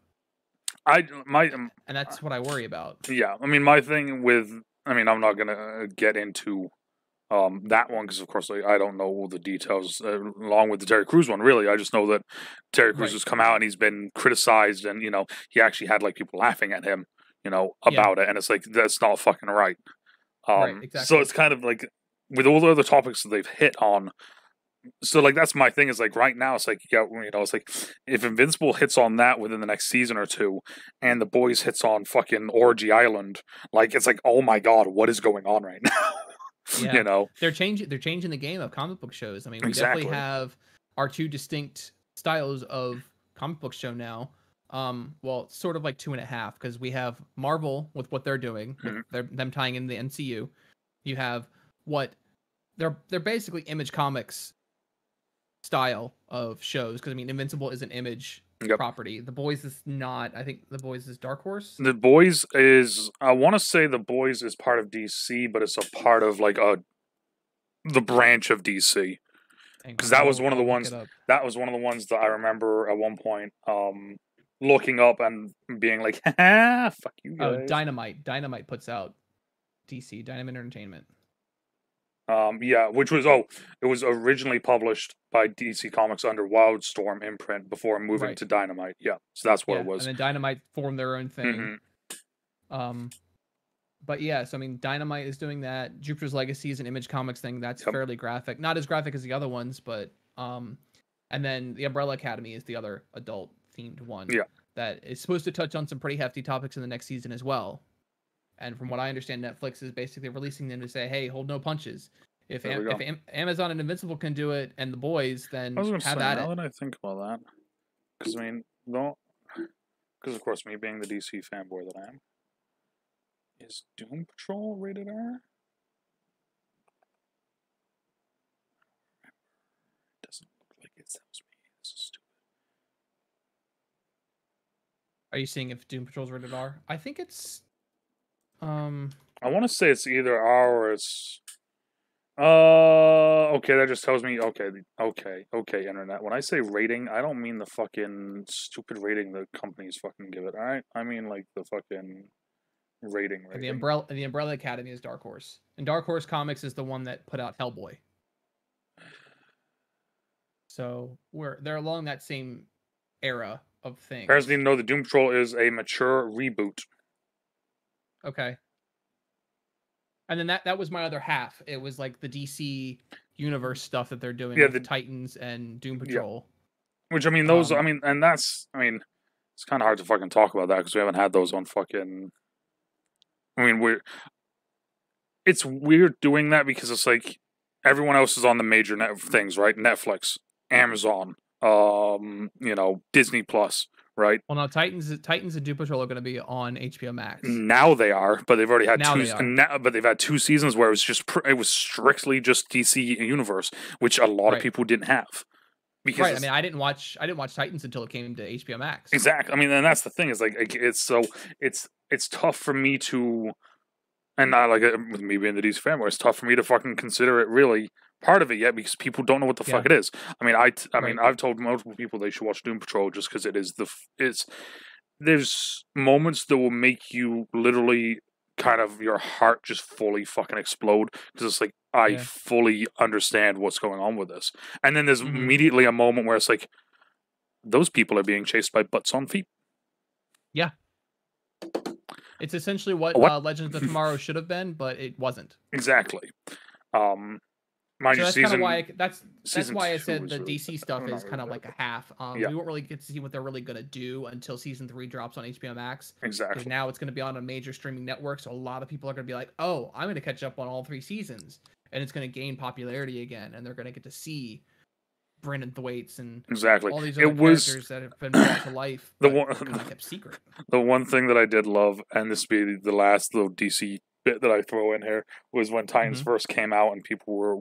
And that's what I worry about. Yeah, I mean, my thing with, I'm not gonna get into that one because, of course, I don't know all the details along with the Terry Crews one. Really, I just know that Terry Crews has come out and he's been criticized, and he actually had like people laughing at him, about it, and it's like that's not fucking right. Exactly. So it's kind of like with all the other topics that they've hit on. So like that's my thing is like right now it's like it's like if Invincible hits on that within the next season or two, and The Boys hits on fucking Orgy Island, like it's like oh my god, what is going on right now? Yeah. They're changing the game of comic book shows. I mean, we definitely have our two distinct styles of comic book show now. Well, sort of like 2.5 because we have Marvel with what they're doing, with them tying in the MCU. You have what they're basically Image Comics style of shows because I mean Invincible is an Image property. The Boys is not. I think The Boys is Dark Horse. The Boys is I want to say The Boys is part of DC, but it's a part of like the branch of DC. Because that was one of the ones that I remember at one point looking up and being like, fuck you guys. Oh, Dynamite puts out DC Dynamite Entertainment. Yeah, which was it was originally published by DC Comics under Wildstorm imprint before moving to Dynamite. Yeah, so that's what it was. And then Dynamite formed their own thing. But yeah, so I mean, Dynamite is doing that. Jupiter's Legacy is an Image Comics thing that's fairly graphic, not as graphic as the other ones, but and then the Umbrella Academy is the other adult themed one. Yeah, that is supposed to touch on some pretty hefty topics in the next season as well. And from what I understand, Netflix is basically releasing them to say, "Hey, hold no punches. If Amazon and Invincible can do it, and The Boys, then have at it." Now that I think about that, because I mean, because of course, me being the DC fanboy that I am, is Doom Patrol rated R? It doesn't look like it tells me. This is stupid. Are you seeing if Doom Patrol's rated R? I think it's. I want to say it's either R or it's. Okay, that just tells me. Okay, internet. When I say rating, I don't mean the fucking stupid rating the companies fucking give it. All right, I mean like the fucking rating. The Umbrella Academy is Dark Horse, and Dark Horse Comics is the one that put out Hellboy. So they're along that same era of things. Parents need to know the Doom Patrol is a mature reboot. Okay. And then that was my other half. It was like the DC universe stuff that they're doing with the Titans and Doom Patrol. Yeah. Which I mean, those it's kind of hard to fucking talk about that because we haven't had those on fucking. I mean, it's weird doing that because it's like everyone else is on the major things, right? Netflix, Amazon, Disney Plus. Right. Well, now Titans and Doom Patrol are going to be on HBO Max. Now they are, but they've already had but they've had 2 seasons where it was strictly just DC Universe, which a lot of people didn't have. Because I mean, I didn't watch Titans until it came to HBO Max. Exactly. I mean, and that's the thing is like it's tough for me to, and not like with me being the DC fanboy, it's tough for me to fucking consider it really part of it yet because people don't know what the fuck it is. I mean, I've told multiple people they should watch Doom Patrol just because it is there's moments that will make you literally kind of your heart just fully fucking explode because it's like I fully understand what's going on with this, and then there's immediately a moment where it's like those people are being chased by butts on feet. Yeah. It's essentially what, What? Legends of Tomorrow should have been, but it wasn't. Exactly. Mind So you, that's kind of why that's season why I 2 said was the really DC bad. stuff Or is not kind really of bad, like a but half. yeah, We won't really get to see what they're really gonna do until season 3 drops on HBO Max. Because exactly. now it's gonna be on a major streaming network, so a lot of people are gonna be like, "Oh, I'm gonna catch up on all 3 seasons," and it's gonna gain popularity again, and they're gonna get to see Brandon Thwaites and Exactly. all these other It was characters that have been brought to life, the but one kind of kept secret. the one thing that I did love, and this be the last little DC bit that I throw in here, was when Titans Mhm. first came out and people were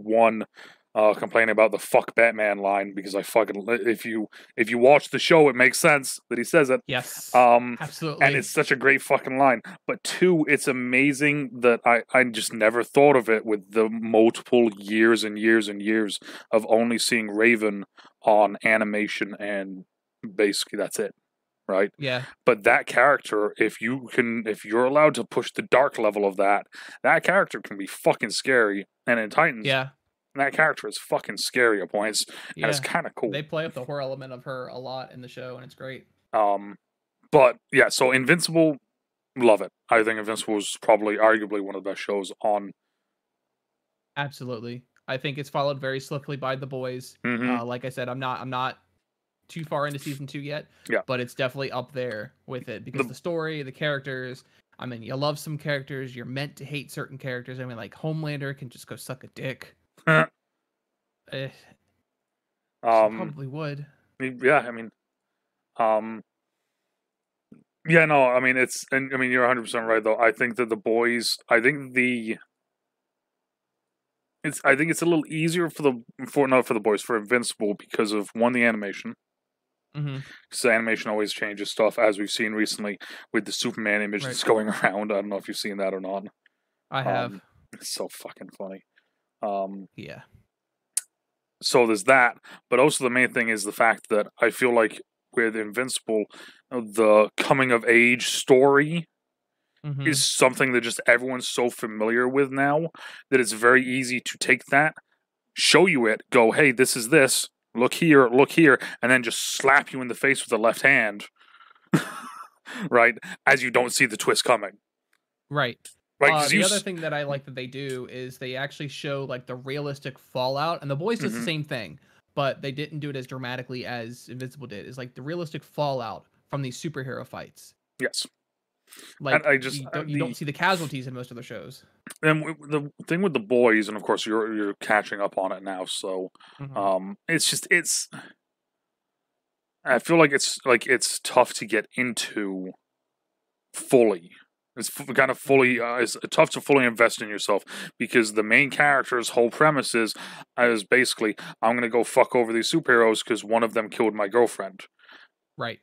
complaining about the "fuck Batman" line, because I fucking, if you watch the show, it makes sense that he says it. Yes, And absolutely. it's such a great fucking line. But 2, it's amazing that I just never thought of it with the multiple years and years and years of only seeing Raven on animation, and basically that's it, right? Yeah, But that character, if you're allowed to push the dark level of that character can be fucking scary. And in Titans, yeah, that character is fucking scary at points, and it's yeah. kind of cool. They play up the horror element of her a lot in the show, and it's great. But yeah, so Invincible, love it. I think Invincible is probably arguably one of the best shows on. Absolutely. I think it's followed very swiftly by The Boys. Mm-hmm. Like I said, I'm not too far into season 2 yet, Yeah. but it's definitely up there with it because the story, the characters. I mean, you love some characters, you're meant to hate certain characters. I mean, like Homelander can just go suck a dick. She probably would. Yeah, I mean, yeah, no, I mean you're 100% right though. I think that The Boys, I think it's a little easier for The Boys, for Invincible, because of one, the animation. Mm-hmm. Because the animation always changes stuff, as we've seen recently with the Superman image that's going around. I don't know if you've seen that or not. I have. It's so fucking funny. Yeah. So there's that, but also the main thing is the fact that I feel like with Invincible, the coming of age story is something that just everyone's so familiar with now that it's very easy to take that, show you it, go, hey, this is this, look here, and then just slap you in the face with the left hand, right, as you don't see the twist coming. Right. Right. The other thing that I like that they do is they actually show like the realistic fallout, and The Boys does the same thing, but they didn't do it as dramatically as Invincible did. It's like the realistic fallout from these superhero fights. Yes. Like you don't see the casualties in most other shows. And the thing with The Boys, and of course you're catching up on it now, so it's I feel like it's tough to get into fully. It's kind of fully it's tough to fully invest in yourself, because the main character's whole premise is basically, I'm gonna go fuck over these superheroes because one of them killed my girlfriend. Right.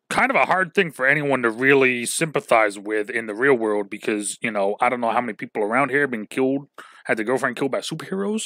Kind of a hard thing for anyone to really sympathize with in the real world, because, I don't know how many people around here have been had their girlfriend killed by superheroes.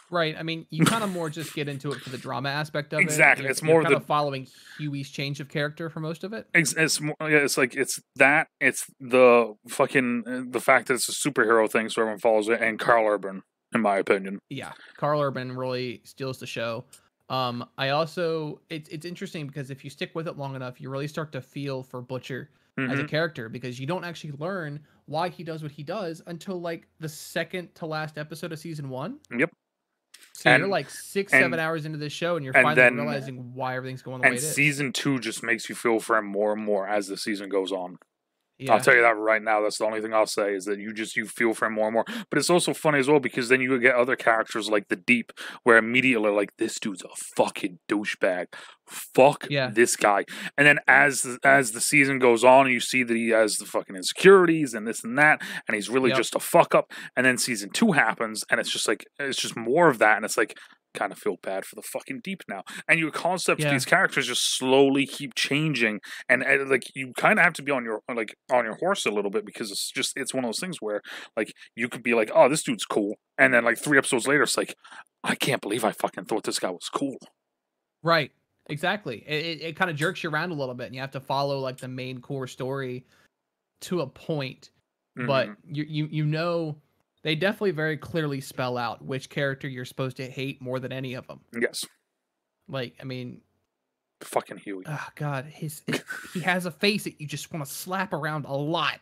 Right. I mean, you kind of more just get into it for the drama aspect of it. Exactly. It's more kind of following Huey's change of character for most of it. It's more, yeah, it's like it's the fucking the fact that it's a superhero thing, so everyone follows it, and Karl Urban, in my opinion. Yeah, Karl Urban really steals the show. I also it's interesting because if you stick with it long enough, you really start to feel for Butcher as a character, because you don't actually learn why he does what he does until like the second to last episode of season 1. Yep. So you're like 6-7 hours into this show, and you're finally realizing why everything's going the way it is. And season 2 just makes you feel for him more and more as the season goes on. Yeah. I'll tell you that right now. That's the only thing I'll say, is that you feel for him more and more. But it's also funny as well, because then you get other characters like the Deep, where immediately like, this dude's a fucking douchebag. Fuck this guy. And then as the season goes on, you see that he has the fucking insecurities and this and that, and he's really just a fuck up. And then season 2 happens, and it's just more of that, and it's like, kind of feel bad for the fucking Deep now. And your concept of these characters just slowly keep changing, and like, you kind of have to be on your horse a little bit, because it's one of those things where like, you could be like, oh, this dude's cool, and then like 3 episodes later, it's like, I can't believe I fucking thought this guy was cool. Right. Exactly. It kind of jerks you around a little bit, and you have to follow like the main core story to a point, but you know. They definitely very clearly spell out which character you're supposed to hate more than any of them. Yes. Like, I mean, fucking Huey. Oh God, he has a face that you just want to slap around a lot.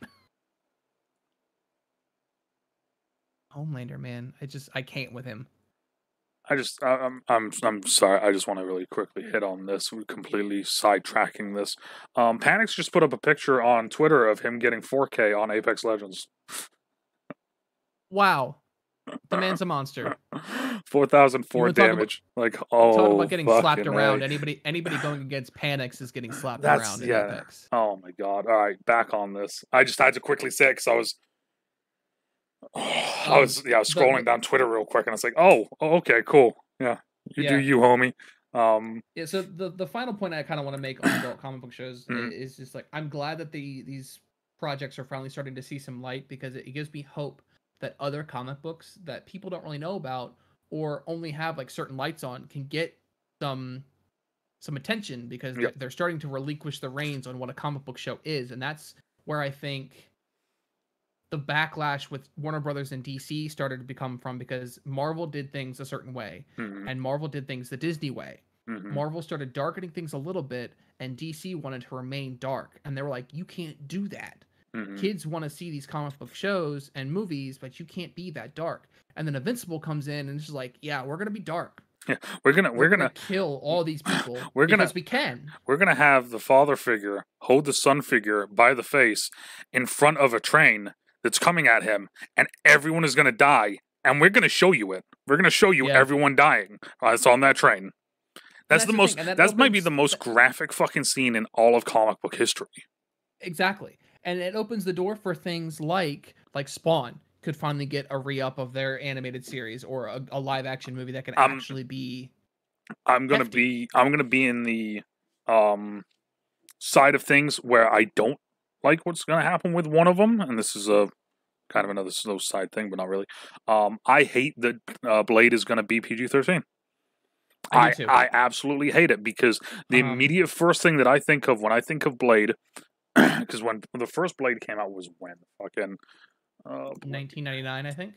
Homelander, man. I can't with him. I'm sorry. I just want to really quickly hit on this. We're completely sidetracking this. Panix just put up a picture on Twitter of him getting 4K on Apex Legends. Wow. The man's a monster. 4,004 damage. Like, oh, talking about getting slapped around. A. Anybody going against Panix is getting slapped That's around in yeah. Apex. Oh my god. All right, back on this. I just had to quickly say because I was scrolling down Twitter real quick, and I was like, oh, okay, cool. Yeah, you do you, homie. Yeah. So the final point I kind of want to make on adult comic book shows is just like I'm glad that these projects are finally starting to see some light, because it gives me hope that other comic books that people don't really know about or only have like certain lights on can get some attention, because they're starting to relinquish the reins on what a comic book show is. And that's where I think the backlash with Warner Brothers and DC started to become from, because Marvel did things a certain way and Marvel did things the Disney way. Marvel started darkening things a little bit and DC wanted to remain dark, and they were like, you can't do that. Kids want to see these comic book shows and movies, but you can't be that dark. And then Invincible comes in and it's just like, yeah, we're gonna be dark. Yeah, we're gonna kill all these people because we can. We're gonna have the father figure hold the son figure by the face in front of a train that's coming at him, and everyone is gonna die. And we're gonna show you it. We're gonna show you everyone dying. It's on that train. That's the most. That might be the most graphic fucking scene in all of comic book history. Exactly, and it opens the door for things like Spawn could finally get a re-up of their animated series, or a live action movie that can actually be. I'm gonna be in the side of things where I don't like what's gonna happen with one of them, and this is a kind of another slow side thing, but not really. I hate that Blade is gonna be PG-13. I absolutely hate it, because the immediate first thing that I think of when I think of Blade, because when the first Blade came out was when fucking 1999, I think.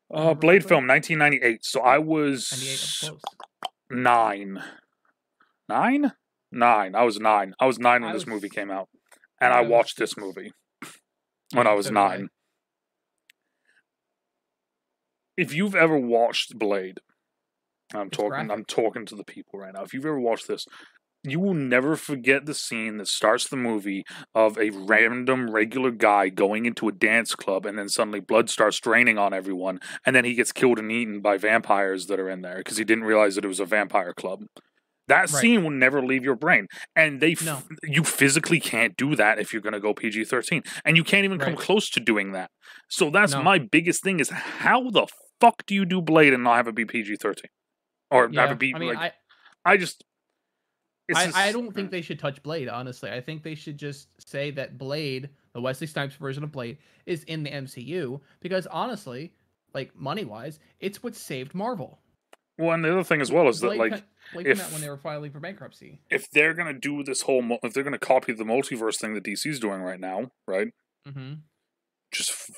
Blade film 1998. So I was 9. I was 9. I was 9 when this movie came out, and I watched this movie when I was 9. If you've ever watched Blade, I'm talking to the people right now. If you've ever watched this, you will never forget the scene that starts the movie of a random regular guy going into a dance club, and then suddenly blood starts draining on everyone, and then he gets killed and eaten by vampires that are in there because he didn't realize that it was a vampire club. That scene will never leave your brain, and you physically can't do that if you're going to go PG-13, and you can't even come close to doing that. So that's my biggest thing: is how the fuck do you do Blade and not have it be PG-13, or have it be I don't think they should touch Blade, honestly. I think they should just say that Blade, the Wesley Snipes version of Blade, is in the MCU, because honestly, like money-wise, it's what saved Marvel. Well, and the other thing as well is that Blade came out when they were filing for bankruptcy. If they're gonna do this whole, if they're gonna copy the multiverse thing that DC's doing right now, right? Just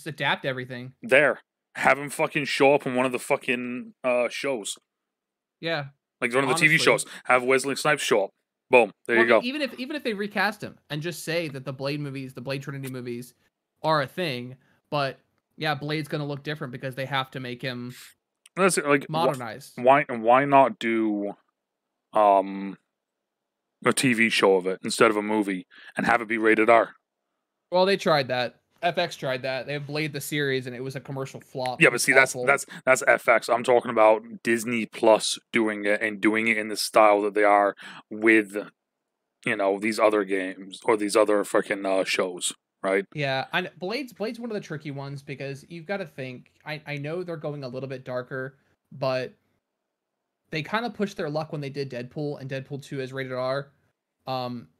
adapt everything. Have him fucking show up in one of the fucking shows. Yeah. Like one of the TV shows. Have Wesley Snipes show up. Boom. There you go. Even if they recast him and just say that the Blade movies, the Blade Trinity movies, are a thing, but yeah, Blade's gonna look different because they have to make him modernized. Why not do a TV show of it instead of a movie and have it be rated R? Well, they tried that. FX tried that. They have Blade the series, and it was a commercial flop. Yeah, but see, that's FX. I'm talking about Disney Plus doing it, and doing it in the style that they are with, these other games or these other freaking shows, right? Yeah, and Blade's one of the tricky ones, because you've got to think. I know they're going a little bit darker, but they kind of pushed their luck when they did Deadpool, and Deadpool 2 is rated R.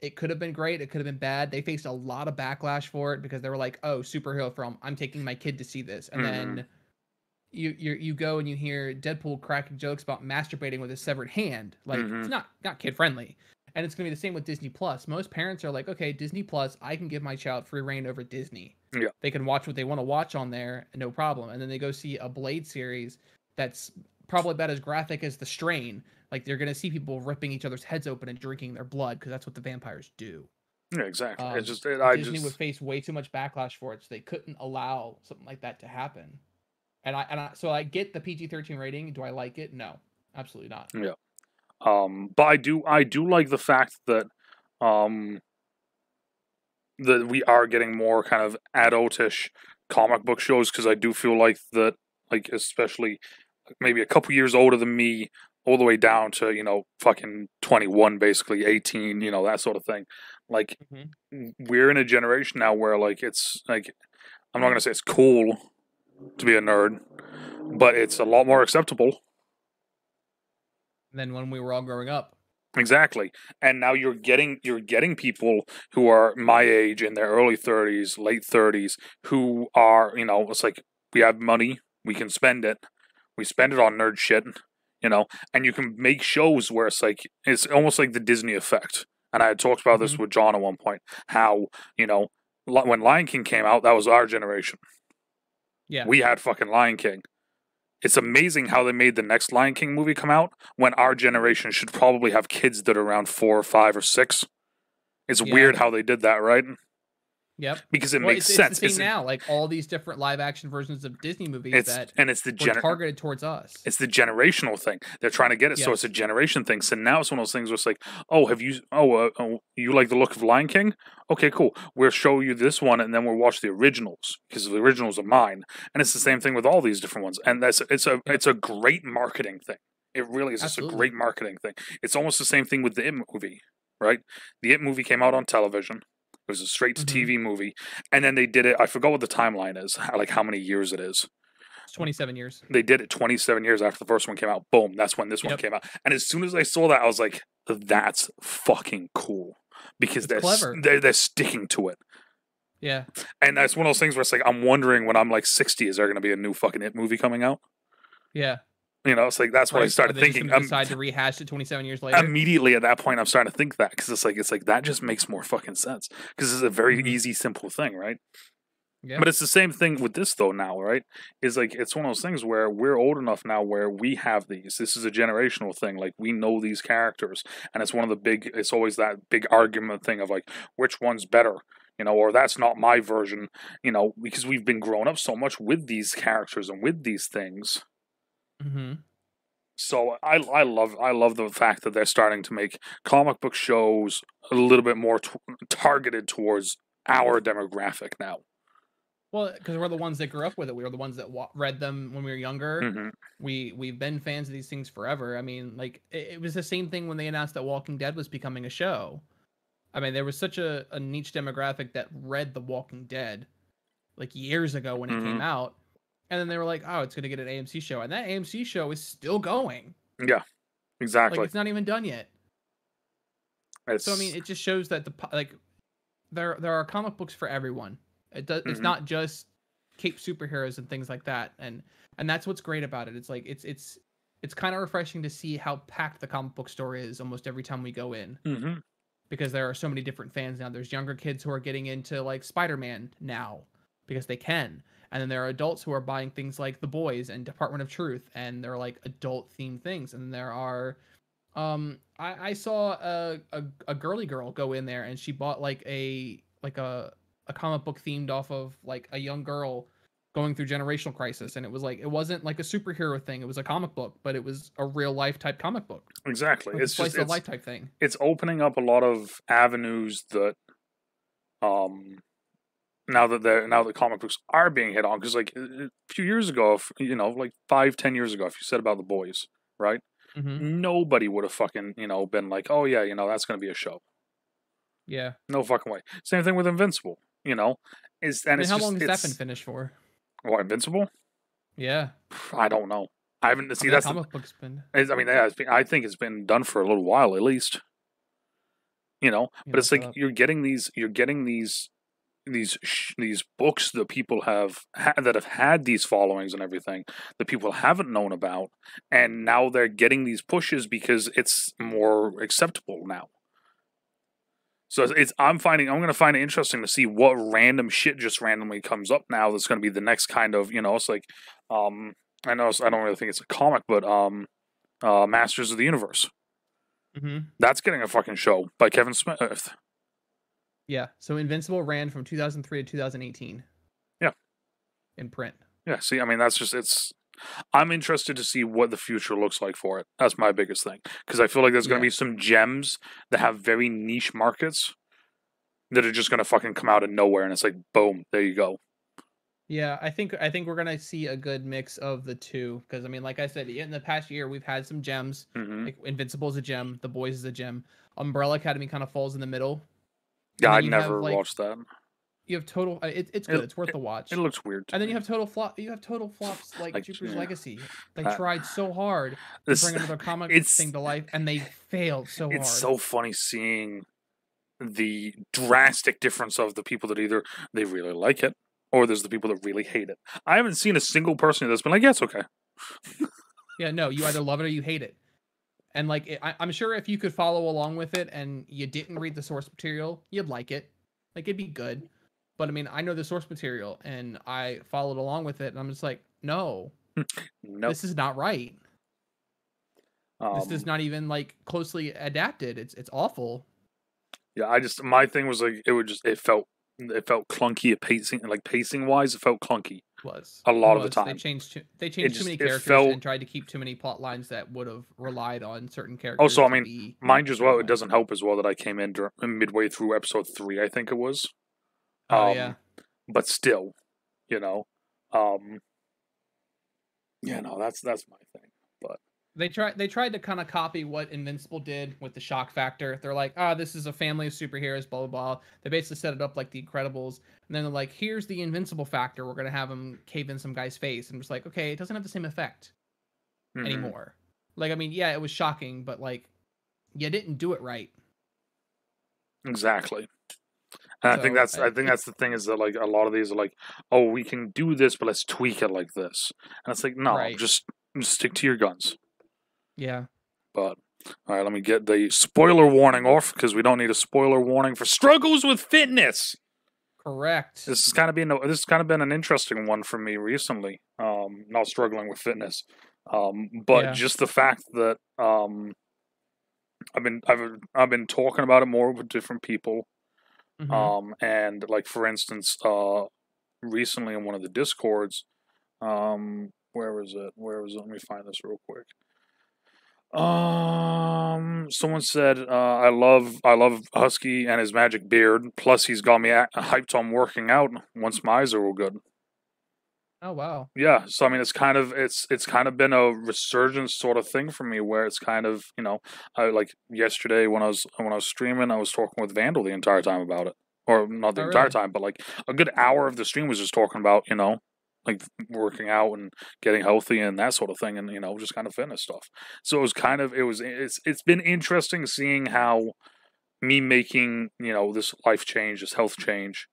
It could have been great. It could have been bad. They faced a lot of backlash for it, because they were like, "Oh, superhero film. I'm taking my kid to see this." And then you go and you hear Deadpool cracking jokes about masturbating with his severed hand. Like, it's not kid friendly. And it's gonna be the same with Disney Plus. Most parents are like, "Okay, Disney Plus. I can give my child free reign over Disney. Yeah, they can watch what they want to watch on there, no problem." And then they go see a Blade series that's probably about as graphic as The Strain. Like, they're going to see people ripping each other's heads open and drinking their blood, because that's what the vampires do. Yeah, exactly. It's just I Disney would just face way too much backlash for it, so they couldn't allow something like that to happen. So I get the PG-13 rating. Do I like it? No, absolutely not. yeah. But I do like the fact that um that we are getting more kind of adultish comic book shows, because I do feel like that, like especially maybe a couple years older than me, all the way down to fucking 21, basically 18, that sort of thing. Like Hmm. we're in a generation now where like it's like I'm not gonna say it's cool to be a nerd, but it's a lot more acceptable. Then when we were all growing up, Exactly. And now you're getting people who are my age in their early 30s, late 30s, who are, it's like we have money, we can spend it. We spend it on nerd shit, and you can make shows where it's almost like the Disney effect. And I had talked about hmm this with John at one point, how, when Lion King came out, that was our generation. yeah, We had fucking Lion King. It's amazing how they made the next Lion King movie come out when our generation should probably have kids that are around 4 or 5 or 6. It's yeah, weird how they did that, right? yep. Because it Well, makes it's the sense. same now. Like all these different live action versions of Disney movies It's that and it's the were targeted towards us. it's the generational thing. They're trying to get it, so it's a Yes. generation thing. So now it's one of those things where it's like, oh, you like the look of Lion King? Okay, cool. We'll show you this one, and then we'll watch the originals because the originals are mine. And it's the same thing with all these different ones. And Yep. it's a great marketing thing. It really is just a Absolutely. great marketing thing. It's almost the same thing with the It movie, right? The It movie came out on television. It was a straight to Hmm. TV movie, and then they did it. I forgot what the timeline is, like how many years it is. It's 27 years. They did it 27 years after the first one came out. Boom, that's when this one Yep. came out. And as soon as I saw that, I was like, "That's fucking cool," because It's clever. they're sticking to it. Yeah. And that's one of those things where it's like I'm wondering when I'm like 60, is there going to be a new fucking It movie coming out? Yeah. It's like that's what I Right. Are started they just thinking. going to decide to rehash it 27 years later? Immediately at that point, I'm starting to think that, because it's like that just makes more fucking sense, because it's a very Hmm. easy, simple thing, right? Yeah. But it's the same thing with this though now, right? Is like it's one of those things where we're old enough now where we have these. This is a generational thing. Like we know these characters, and it's one of the big. It's always that big argument thing of like which one's better, or that's not my version, because we've been grown up so much with these characters and with these things. Hmm. So I love the fact that they're starting to make comic book shows a little bit more targeted towards our demographic now. Well, because we're the ones that grew up with it. We were the ones that read them when we were younger. Hmm. We've been fans of these things forever. I mean, like it was the same thing when they announced that Walking Dead was becoming a show. I mean, there was such a niche demographic that read The Walking Dead like years ago when it Hmm. came out, and then they were like, "Oh, it's gonna get an AMC show," and that AMC show is still going. Yeah, Like exactly. it's not even done yet. So I mean, It's it just shows that there are comic books for everyone. It's mhm, not just cape superheroes and things like that, and that's what's great about it. It's like it's kind of refreshing to see how packed the comic book store is almost every time we go in, mhm, because there are so many different fans now. There's younger kids who are getting into like Spider-Man now because they can. And then there are adults who are buying things like The Boys and Department of Truth, and they're like adult themed things. And there are I saw a girly girl go in there and she bought like a comic book themed off of like a young girl going through generational crisis, and it was like it wasn't like a superhero thing, it was a comic book, but it was a real life type comic book, exactly. like a It's just slice of life type thing. it's opening up a lot of avenues that um now that comic books are being hit on, because like a few years ago, if, like 5-10 years ago, if you said about The Boys, right, Mm-hmm. nobody would have fucking been like, oh yeah, that's gonna be a show. Yeah. No fucking way. Same thing with Invincible. Is I and mean, it's how just long has that been it's finished for? what, Invincible. Yeah. I don't know. I haven't I see mean, that that's the comic book's been, I mean, yeah, I think it's been done for a little while at least. But it's look it like up. you're getting these books that people that have had these followings and everything that people haven't known about, and now they're getting these pushes because it's more acceptable now. So I'm going to find it interesting to see what random shit just randomly comes up now. That's going to be the next kind of, it's like, um, I don't really think it's a comic, but Masters of the Universe. Mm-hmm. That's getting a fucking show by Kevin Smith. Yeah. So Invincible ran from 2003 to 2018 Yeah. in print. Yeah. See, I mean, that's just it's. I'm interested to see what the future looks like for it. That's my biggest thing because I feel like there's going to Yeah. be some gems that have very niche markets that are just going to fucking come out of nowhere, and it's like, boom, there you go. Yeah, I think we're gonna see a good mix of the two because I mean, like I said, in the past year we've had some gems. Hmm. Like Invincible is a gem, The Boys is a gem, Umbrella Academy kind of falls in the middle, Yeah, and I then you have never like watched that. total. It's It good. It's worth it, a it watch. looks weird to And then me. you have total flop. You have total flops like Like, Jupiter's yeah, Legacy. They that, tried so hard to this bring another comic it's thing to life, and they failed so it's hard. so funny seeing the drastic difference of the people that either they really like it or there's the people that really hate it. I haven't seen a single person that's been like, yeah, it's okay. Yeah, no, you either love it or you hate it. And like, I'm sure if you could follow along with it and you didn't read the source material, you'd like it. Like, it'd be good. But I mean, I know the source material and I followed along with it, and I'm just like, no, Nope. this is not right. This is Um, not even like closely adapted. It's awful. yeah, I just my thing was like it felt clunky at pacing wise, it felt clunky Was a it lot of the was time. they It changed too just many it characters felt and tried to keep too many plot lines that would have relied on certain characters also, I to mean, be mind a you as certain well, it way. doesn't help as well that I came in midway through episode 3, I think it was. Oh yeah. Um, but still, you know, um, yeah, no, that's my thing. But They tried to kind of copy what Invincible did with the shock factor. They're like, ah, this is a family of superheroes, blah blah blah. They basically set it up like the Incredibles, and then they're like, here's the Invincible factor. We're gonna have him cave in some guy's face, and I'm just like, okay, it doesn't have the same effect mhm, anymore. Like, I mean, yeah, it was shocking, but like, you didn't do it right. exactly. And So I think that's the thing is that like a lot of these are like, oh, we can do this, but let's tweak it like this. And it's like, no, right, just stick to your guns. yeah, But all right, let me get the spoiler warning off because we don't need a spoiler warning for struggles with fitness. correct. This has kind of been an interesting one for me recently. Not struggling with fitness, but Yeah. just the fact that I've been talking about it more with different people. Mm-hmm. And like for instance, recently in one of the discords, where was it? Where was it? Let me find this real quick. Someone said, I love Husky and his magic beard. Plus, he's got me hyped on working out once my eyes are all good. Oh wow. Yeah, so I mean, it's kind of been a resurgence sort of thing for me, where it's kind of I like yesterday when I was streaming, I was talking with Vandal the entire time about it, or not the Oh entire really? time, but like a good hour of the stream was just talking about like working out and getting healthy and that sort of thing, and just kind of fitness stuff. So it was kind of it's been interesting seeing how me making this life change, this health change,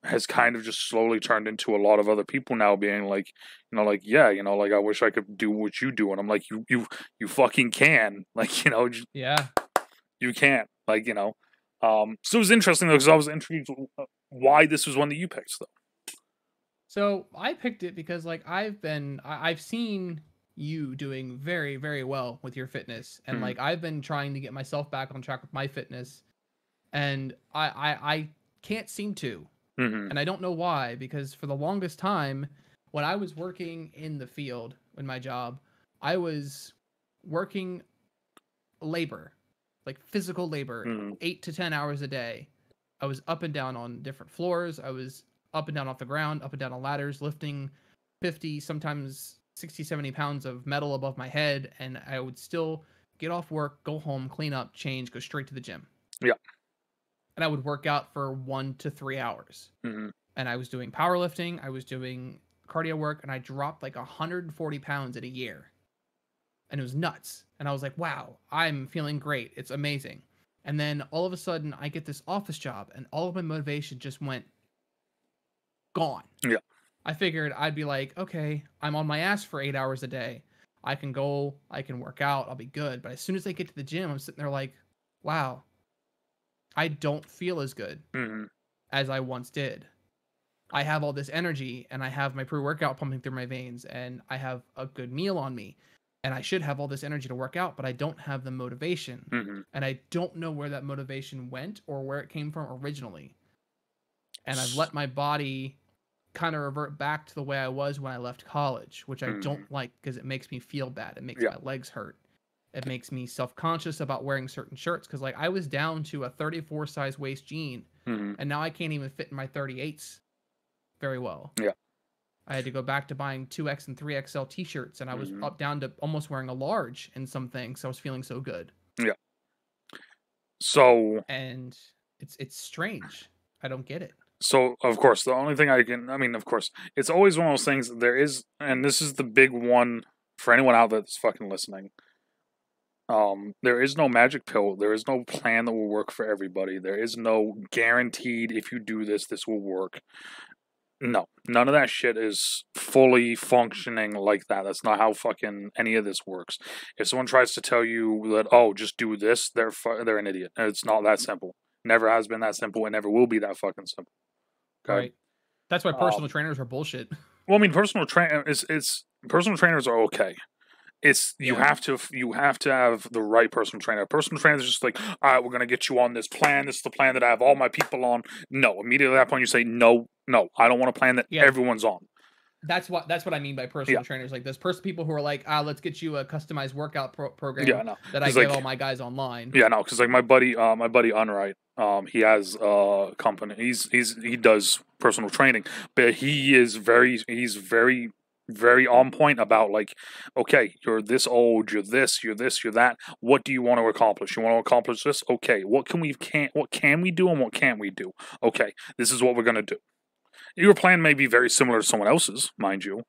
has kind of just slowly turned into a lot of other people now being like, like yeah, like I wish I could do what you do, and I'm like, you fucking can, like Yeah. you can't, like So it was interesting though because I was intrigued why this was one that you picked though. So I picked it because like I've seen you doing very, very well with your fitness. And Mm-hmm. like I've been trying to get myself back on track with my fitness. And I can't seem to. Mm-hmm. And I don't know why, because for the longest time, when I was working in the field in my job, I was working labor, like physical labor, Mm-hmm. 8 to 10 hours a day. I was up and down on different floors. I was up and down off the ground, up and down on ladders, lifting 50, sometimes 60, 70 pounds of metal above my head. And I would still get off work, go home, clean up, change, go straight to the gym. Yeah. And I would work out for 1 to 3 hours. Mm-hmm. And I was doing powerlifting, I was doing cardio work, and I dropped like 140 pounds in a year. And it was nuts. And I was like, wow, I'm feeling great. It's amazing. And then all of a sudden, I get this office job, and all of my motivation just went gone. Yeah. I figured I'd be like, okay, I'm on my ass for 8 hours a day. I can go, I can work out, I'll be good. But as soon as I get to the gym, I'm sitting there like, wow, I don't feel as good Mm-hmm. as I once did. I have all this energy and I have my pre-workout pumping through my veins and I have a good meal on me and I should have all this energy to work out, but I don't have the motivation. Mm-hmm. And I don't know where that motivation went or where it came from originally. And I've let my body kind of revert back to the way I was when I left college, which I don't like because it makes me feel bad. It makes my legs hurt. It makes me self-conscious about wearing certain shirts because, like, I was down to a 34 size waist jean, and now I can't even fit in my 38s very well. Yeah. I had to go back to buying 2X and 3XL t-shirts, and I was up down to almost wearing a large in some things. I was feeling so good. Yeah. So. And it's strange. I don't get it. So, of course, the only thing of course, it's always one of those things. There is, and this is the big one for anyone out there that's fucking listening. There is no magic pill. There is no plan that will work for everybody. There is no guaranteed if you do this, this will work. No, none of that shit is fully functioning like that. That's not how fucking any of this works. If someone tries to tell you that, oh, just do this, they're an idiot. It's not that simple. Never has been that simple. It never will be that fucking simple. Okay? Right. That's why personal trainers are bullshit. Well, I mean, personal trainers are okay. It's you have to have the right personal trainer. A personal trainer is just like, all right, we're gonna get you on this plan. This is the plan that I have all my people on. No, immediately at that point you say, no, I don't want a plan that everyone's on. That's what I mean by personal trainers. Like there's people who are like, let's get you a customized workout program that I give all my guys online. Yeah, no, because like my buddy Unright, he has a company. He does personal training, but he's very on point about like, okay, you're this old, you're this, you're that. What do you want to accomplish? You want to accomplish this? Okay, what can we do and what can't we do? Okay, this is what we're gonna do. Your plan may be very similar to someone else's, mind you,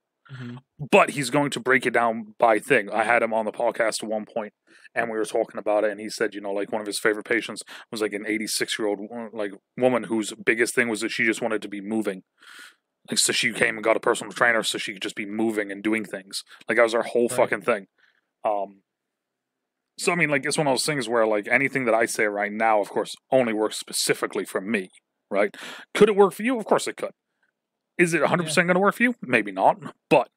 but he's going to break it down by thing. I had him on the podcast at one point, and we were talking about it, and he said, like one of his favorite patients was like an 86-year-old like woman whose biggest thing was that she just wanted to be moving. Like, so she came and got a personal trainer so she could just be moving and doing things. Like, that was her whole fucking thing. So, I mean, like, it's one of those things where, like, anything that I say right now, of course, only works specifically for me, right? Could it work for you? Of course it could. Is it 100% going to work for you? Maybe not. But,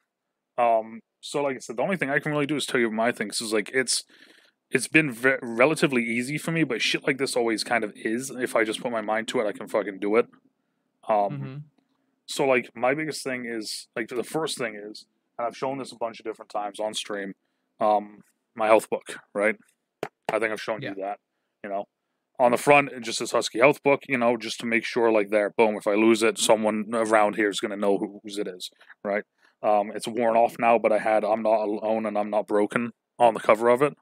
so like I said, the only thing I can really do is tell you my things. Is like, it's been relatively easy for me, but shit like this always kind of is. If I just put my mind to it, I can fucking do it. So, like, my biggest thing is, like, the first thing is, and I've shown this a bunch of different times on stream, my health book, right? I think I've shown you that, On the front, it just says Husky Health Book, just to make sure, like, there, boom, if I lose it, someone around here is going to know whose it is, right? It's worn off now, but I had I'm Not Alone and I'm Not Broken on the cover of it.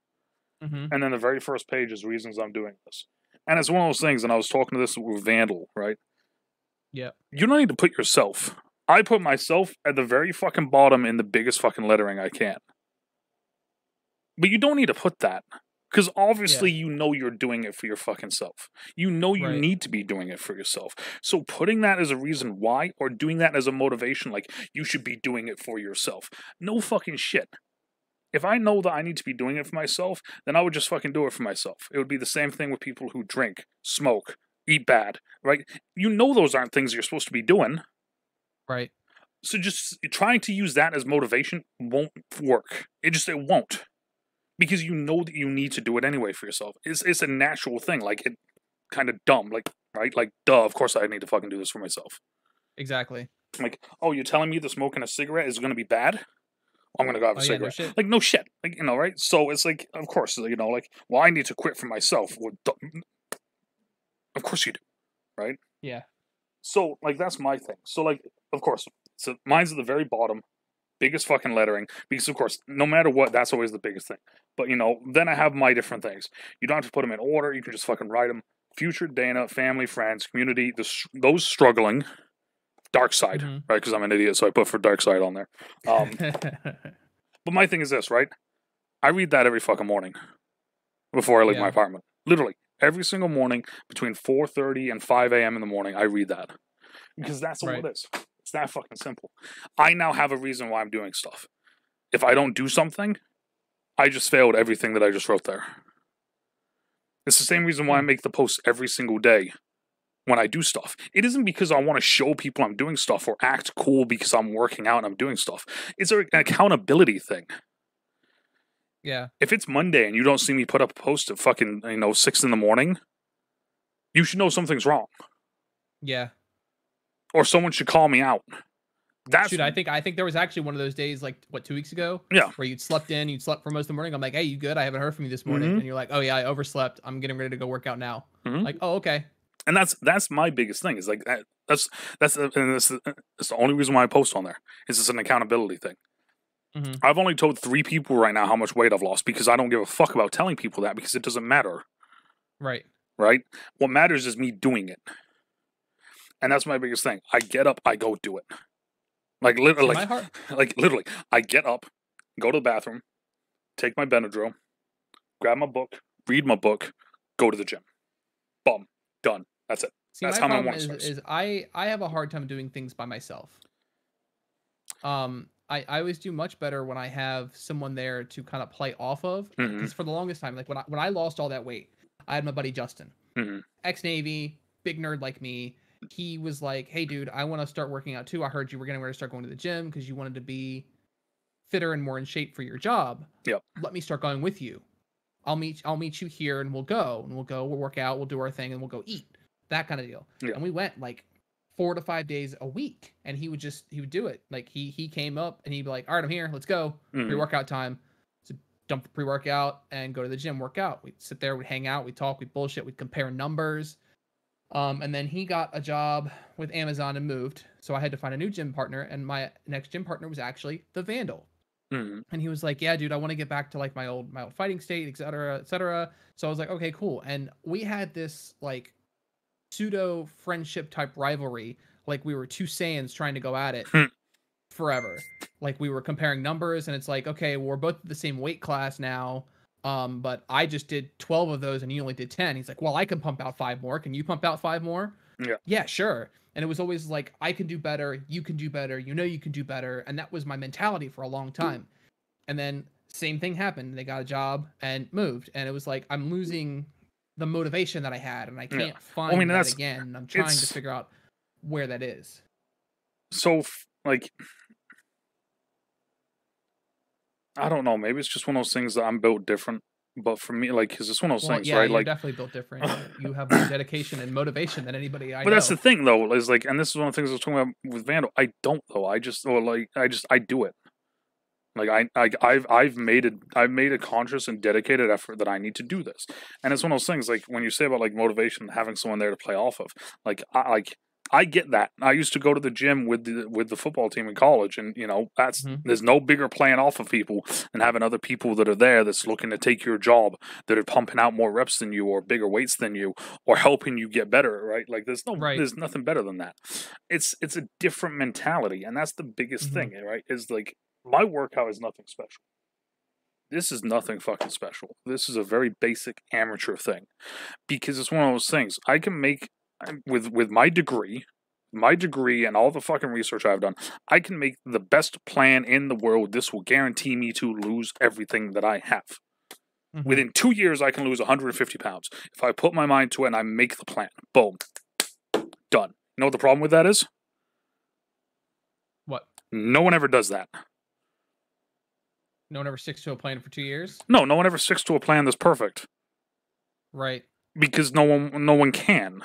And then the very first page is reasons I'm doing this. And it's one of those things, and I was talking to this with Vandal, right? Yeah. You don't need to put yourself. I put myself at the very fucking bottom in the biggest fucking lettering I can. But you don't need to put that. Because obviously you're doing it for your fucking self. You need to be doing it for yourself. So putting that as a reason why, or doing that as a motivation, like, you should be doing it for yourself. No fucking shit. If I know that I need to be doing it for myself, then I would just fucking do it for myself. It would be the same thing with people who drink, smoke, eat bad, right? Those aren't things you're supposed to be doing. Right. So just trying to use that as motivation won't work. It won't. Because you know that you need to do it anyway for yourself. It's a natural thing. Like, it kind of dumb. Like, right? Like, duh, of course I need to fucking do this for myself. Exactly. Like, oh, you're telling me that smoking a cigarette is going to be bad? I'm going to go have a cigarette. No, like, no shit. Like, right? So it's like, of course, like, well, I need to quit for myself. Well, of course you do, right? Yeah. So, like, that's my thing. So, like, of course, so mine's at the very bottom, biggest fucking lettering, because, of course, no matter what, that's always the biggest thing. But, then I have my different things. You don't have to put them in order. You can just fucking write them. Future, Dana, family, friends, community, those struggling, dark side, right? Because I'm an idiot, so I put for dark side on there. But my thing is this, right? I read that every fucking morning before I leave my apartment. Literally. Every single morning between 4:30 and 5 a.m. in the morning, I read that. Because that's all it is. It's that fucking simple. I now have a reason why I'm doing stuff. If I don't do something, I just failed everything that I just wrote there. It's the same reason why I make the posts every single day when I do stuff. It isn't because I want to show people I'm doing stuff or act cool because I'm working out and I'm doing stuff. It's an accountability thing. Yeah. If it's Monday and you don't see me put up a post at fucking 6 in the morning, you should know something's wrong, Yeah. or someone should call me out. That's Shoot, I think there was actually one of those days, like, what, 2 weeks ago? Yeah. Where you'd slept for most of the morning. I'm like, hey, you good? I haven't heard from you this morning. And you're like, oh yeah, I overslept. I'm getting ready to go work out now. Like, oh, okay. And that's my biggest thing. Is like that's the only reason why I post on there. Is it's an accountability thing. I've only told 3 people right now how much weight I've lost because I don't give a fuck about telling people that because it doesn't matter. Right. Right? What matters is me doing it. And that's my biggest thing. I get up, I go do it. Like literally, literally, I get up, go to the bathroom, take my Benadryl, grab my book, read my book, go to the gym. Boom. Done. That's it. See, that's my how my problem morning starts. is I have a hard time doing things by myself. I always do much better when I have someone there to kind of play off of. Because for the longest time, like when I lost all that weight, I had my buddy Justin, ex-Navy, big nerd like me. He was like, "Hey, dude, I want to start working out too. I heard you were getting ready to start going to the gym because you wanted to be fitter and more in shape for your job. Yep. Let me start going with you. I'll meet you here, and we'll work out, we'll do our thing, and we'll go eat. That kind of deal." Yeah. And we went like 4 to 5 days a week, and he would do it. Like he came up and he'd be like, "All right, I'm here. Let's go. Pre-workout time." So dump the pre-workout and go to the gym, work out. We'd sit there, we'd hang out, we'd talk, we'd bullshit, we'd compare numbers. And then he got a job with Amazon and moved. So I had to find a new gym partner, and my next gym partner was actually the Vandal. And he was like, "Yeah, dude, I want to get back to like my old fighting state, et cetera, et cetera." So I was like, "Okay, cool." And we had this like pseudo friendship type rivalry, like we were two Saiyans trying to go at it forever. Like we were comparing numbers, and it's like, okay, well, we're both the same weight class now. But I just did 12 of those and you only did 10. He's like, "Well, I can pump out 5 more. Can you pump out 5 more?" Yeah, sure. And it was always like, I can do better, you can do better, you can do better. And that was my mentality for a long time. And then same thing happened. They got a job and moved. And it was like, I'm losing the motivation that I had, and I can't find that again. And I'm trying to figure out where that is. So, like, I don't know. Maybe it's just one of those things that I'm built different. But for me, like, because it's one of those things, yeah, right? You're like, definitely built different. You have more dedication and motivation than anybody I know. But that's the thing, though, is like, and this is one of the things I was talking about with Vandal. I don't, though. I do it. Like I've made a conscious and dedicated effort that I need to do this, and it's one of those things. Like when you say about like motivation, having someone there to play off of, I get that. I used to go to the gym with the football team in college, and that's there's no bigger playing off of people than having other people that are there that's looking to take your job, that are pumping out more reps than you, or bigger weights than you, or helping you get better. Right? Like there's nothing better than that. It's a different mentality, and that's the biggest thing. Right? Is like. My workout is nothing special. This is nothing fucking special. This is a very basic amateur thing. Because it's one of those things. I can make, with my degree and all the fucking research I've done, I can make the best plan in the world. This will guarantee me to lose everything that I have. Within 2 years, I can lose 150 pounds. If I put my mind to it and I make the plan. Boom. Done. You know what the problem with that is? What? No one ever does that. No one ever sticks to a plan for 2 years? No one ever sticks to a plan that's perfect. Right. Because no one can.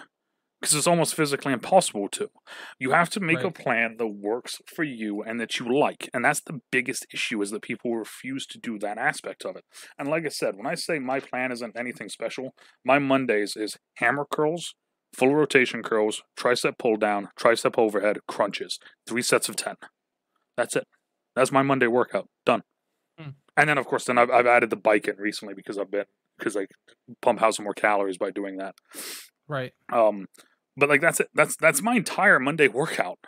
Because it's almost physically impossible to. You have to make a plan that works for you and that you like. And that's the biggest issue, is that people refuse to do that aspect of it. And like I said, when I say my plan isn't anything special, my Mondays is hammer curls, full rotation curls, tricep pull down, tricep overhead, crunches. 3 sets of 10. That's it. That's my Monday workout. Done. And then, of course, I've added the bike in recently because I pump out some more calories by doing that. Right. But like that's it. That's my entire Monday workout.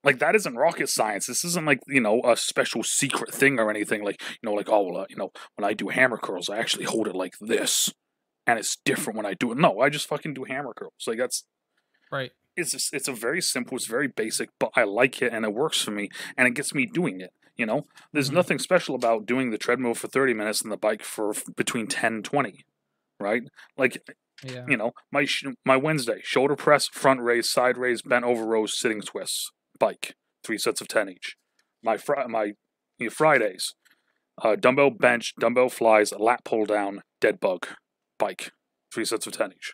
Like that isn't rocket science. This isn't like a special secret thing or anything. Like when I do hammer curls, I actually hold it like this, and it's different when I do it. No, I just fucking do hammer curls. Like that's right. It's a very simple. It's very basic, but I like it and it works for me, and it gets me doing it. There's nothing special about doing the treadmill for 30 minutes and the bike for between 10 and 20, right? Like, my Wednesday, shoulder press, front raise, side raise, bent over rows, sitting twists, bike, 3 sets of 10 each. My Fridays, dumbbell bench, dumbbell flies, lat pull down, dead bug, bike. 3 sets of 10 each.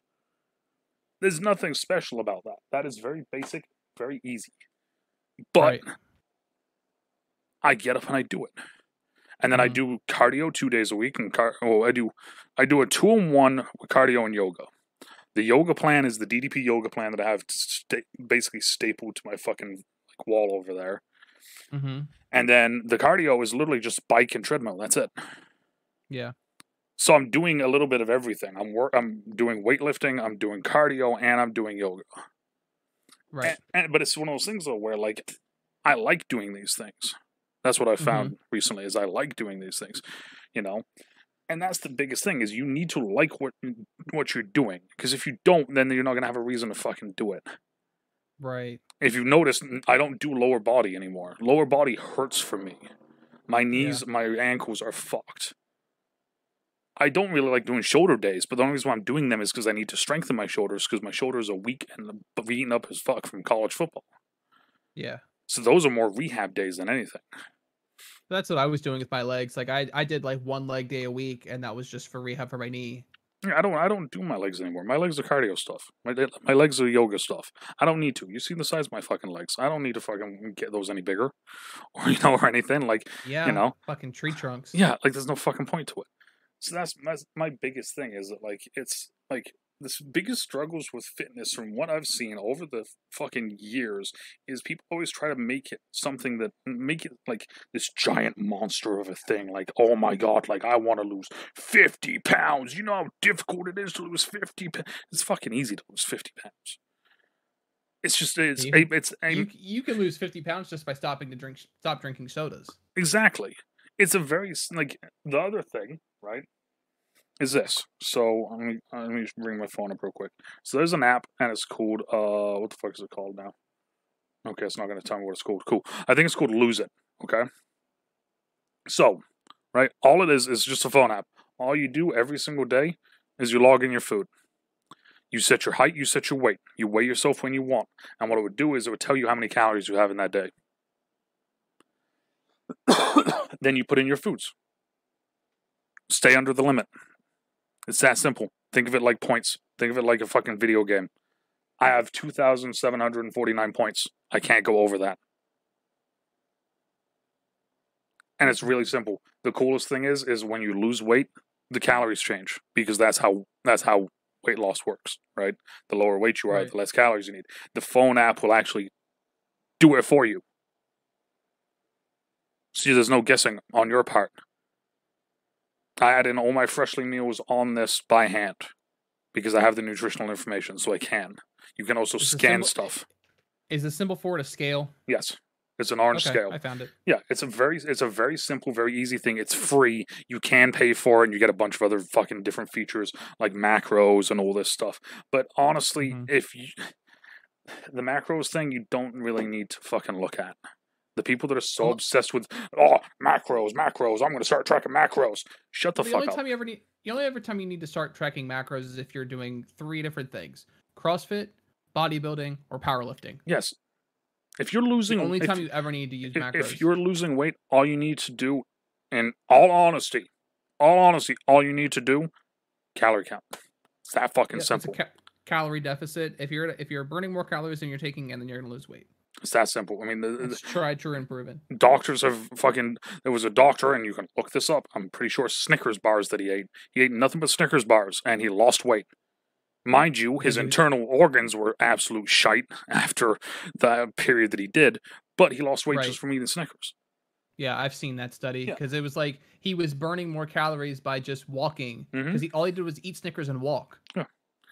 There's nothing special about that. That is very basic, very easy. But I get up and I do it. And then I do cardio 2 days a week, and I do a 2-in-1 with cardio and yoga. The yoga plan is the DDP yoga plan that I have basically stapled to my fucking wall over there. And then the cardio is literally just bike and treadmill. That's it. Yeah. So I'm doing a little bit of everything. I'm doing weightlifting, I'm doing cardio, and I'm doing yoga. Right. But it's one of those things though where like I like doing these things. That's what I found recently is I like doing these things, you know? And that's the biggest thing is you need to like what you're doing. Because if you don't, then you're not going to have a reason to fucking do it. Right. If you notice, I don't do lower body anymore. Lower body hurts for me. My knees, my ankles are fucked. I don't really like doing shoulder days, but the only reason why I'm doing them is because I need to strengthen my shoulders because my shoulders are weak and beaten up as fuck from college football. Yeah. So those are more rehab days than anything. That's what I was doing with my legs. Like I did like 1 leg day a week, and that was just for rehab for my knee. I don't do my legs anymore. My legs are cardio stuff. My legs are yoga stuff. I don't need to. You see the size of my fucking legs. I don't need to fucking get those any bigger, or or anything like. Fucking tree trunks. Yeah, like there's no fucking point to it. So that's my biggest thing is that like it's like the biggest struggles with fitness from what I've seen over the fucking years is people always try to make it something that make it like this giant monster of a thing. Like, oh my God, like I want to lose 50 pounds. You know how difficult it is to lose 50 pounds. It's fucking easy to lose 50 pounds. It's just, you can lose 50 pounds just by stop drinking sodas. Exactly. It's a very, like, the other thing, right, is this. So, let me just bring my phone up real quick. So, there's an app, and it's called, what the fuck is it called now? Okay, it's not going to tell me what it's called. Cool. I think it's called Lose It, okay? So, right, all it is just a phone app. All you do every single day is you log in your food. You set your height, you set your weight. You weigh yourself when you want. And what it would do is it would tell you how many calories you have in that day. Then you put in your foods. Stay under the limit. It's that simple. Think of it like points. Think of it like a fucking video game. I have 2,749 points. I can't go over that. And it's really simple. The coolest thing is when you lose weight, the calories change because that's how weight loss works, right? The lower weight you are, the less calories you need. The phone app will actually do it for you. So there's no guessing on your part. I add in all my freshly meals on this by hand because I have the nutritional information, so I can. You can also scan stuff. Is the symbol for it a scale? Yes. It's an orange scale. I found it. Yeah, it's a very simple, very easy thing. It's free. You can pay for it, and you get a bunch of other fucking different features like macros and all this stuff. But honestly, the macros thing, you don't really need to fucking look at. The people that are so obsessed with macros, I'm going to start tracking macros. Shut the fuck up. The only time you need to start tracking macros is if you're doing 3 different things: CrossFit, bodybuilding, or powerlifting. Yes. If you're losing, the only time you ever need to use macros. If you're losing weight, all you need to do, in all honesty, all you need to do, calorie count. It's that fucking simple. It's a calorie deficit. If you're burning more calories than you're taking in, then you're gonna lose weight. It's that simple. I mean, it's tried, true, and proven. Doctors have fucking. There was a doctor, and you can look this up. I'm pretty sure Snickers bars that he ate. He ate nothing but Snickers bars, and he lost weight. Mind you, his internal organs were absolute shite after the period that he did, but he lost weight just from eating Snickers. Yeah, I've seen that study because it was like he was burning more calories by just walking because all he did was eat Snickers and walk. Yeah.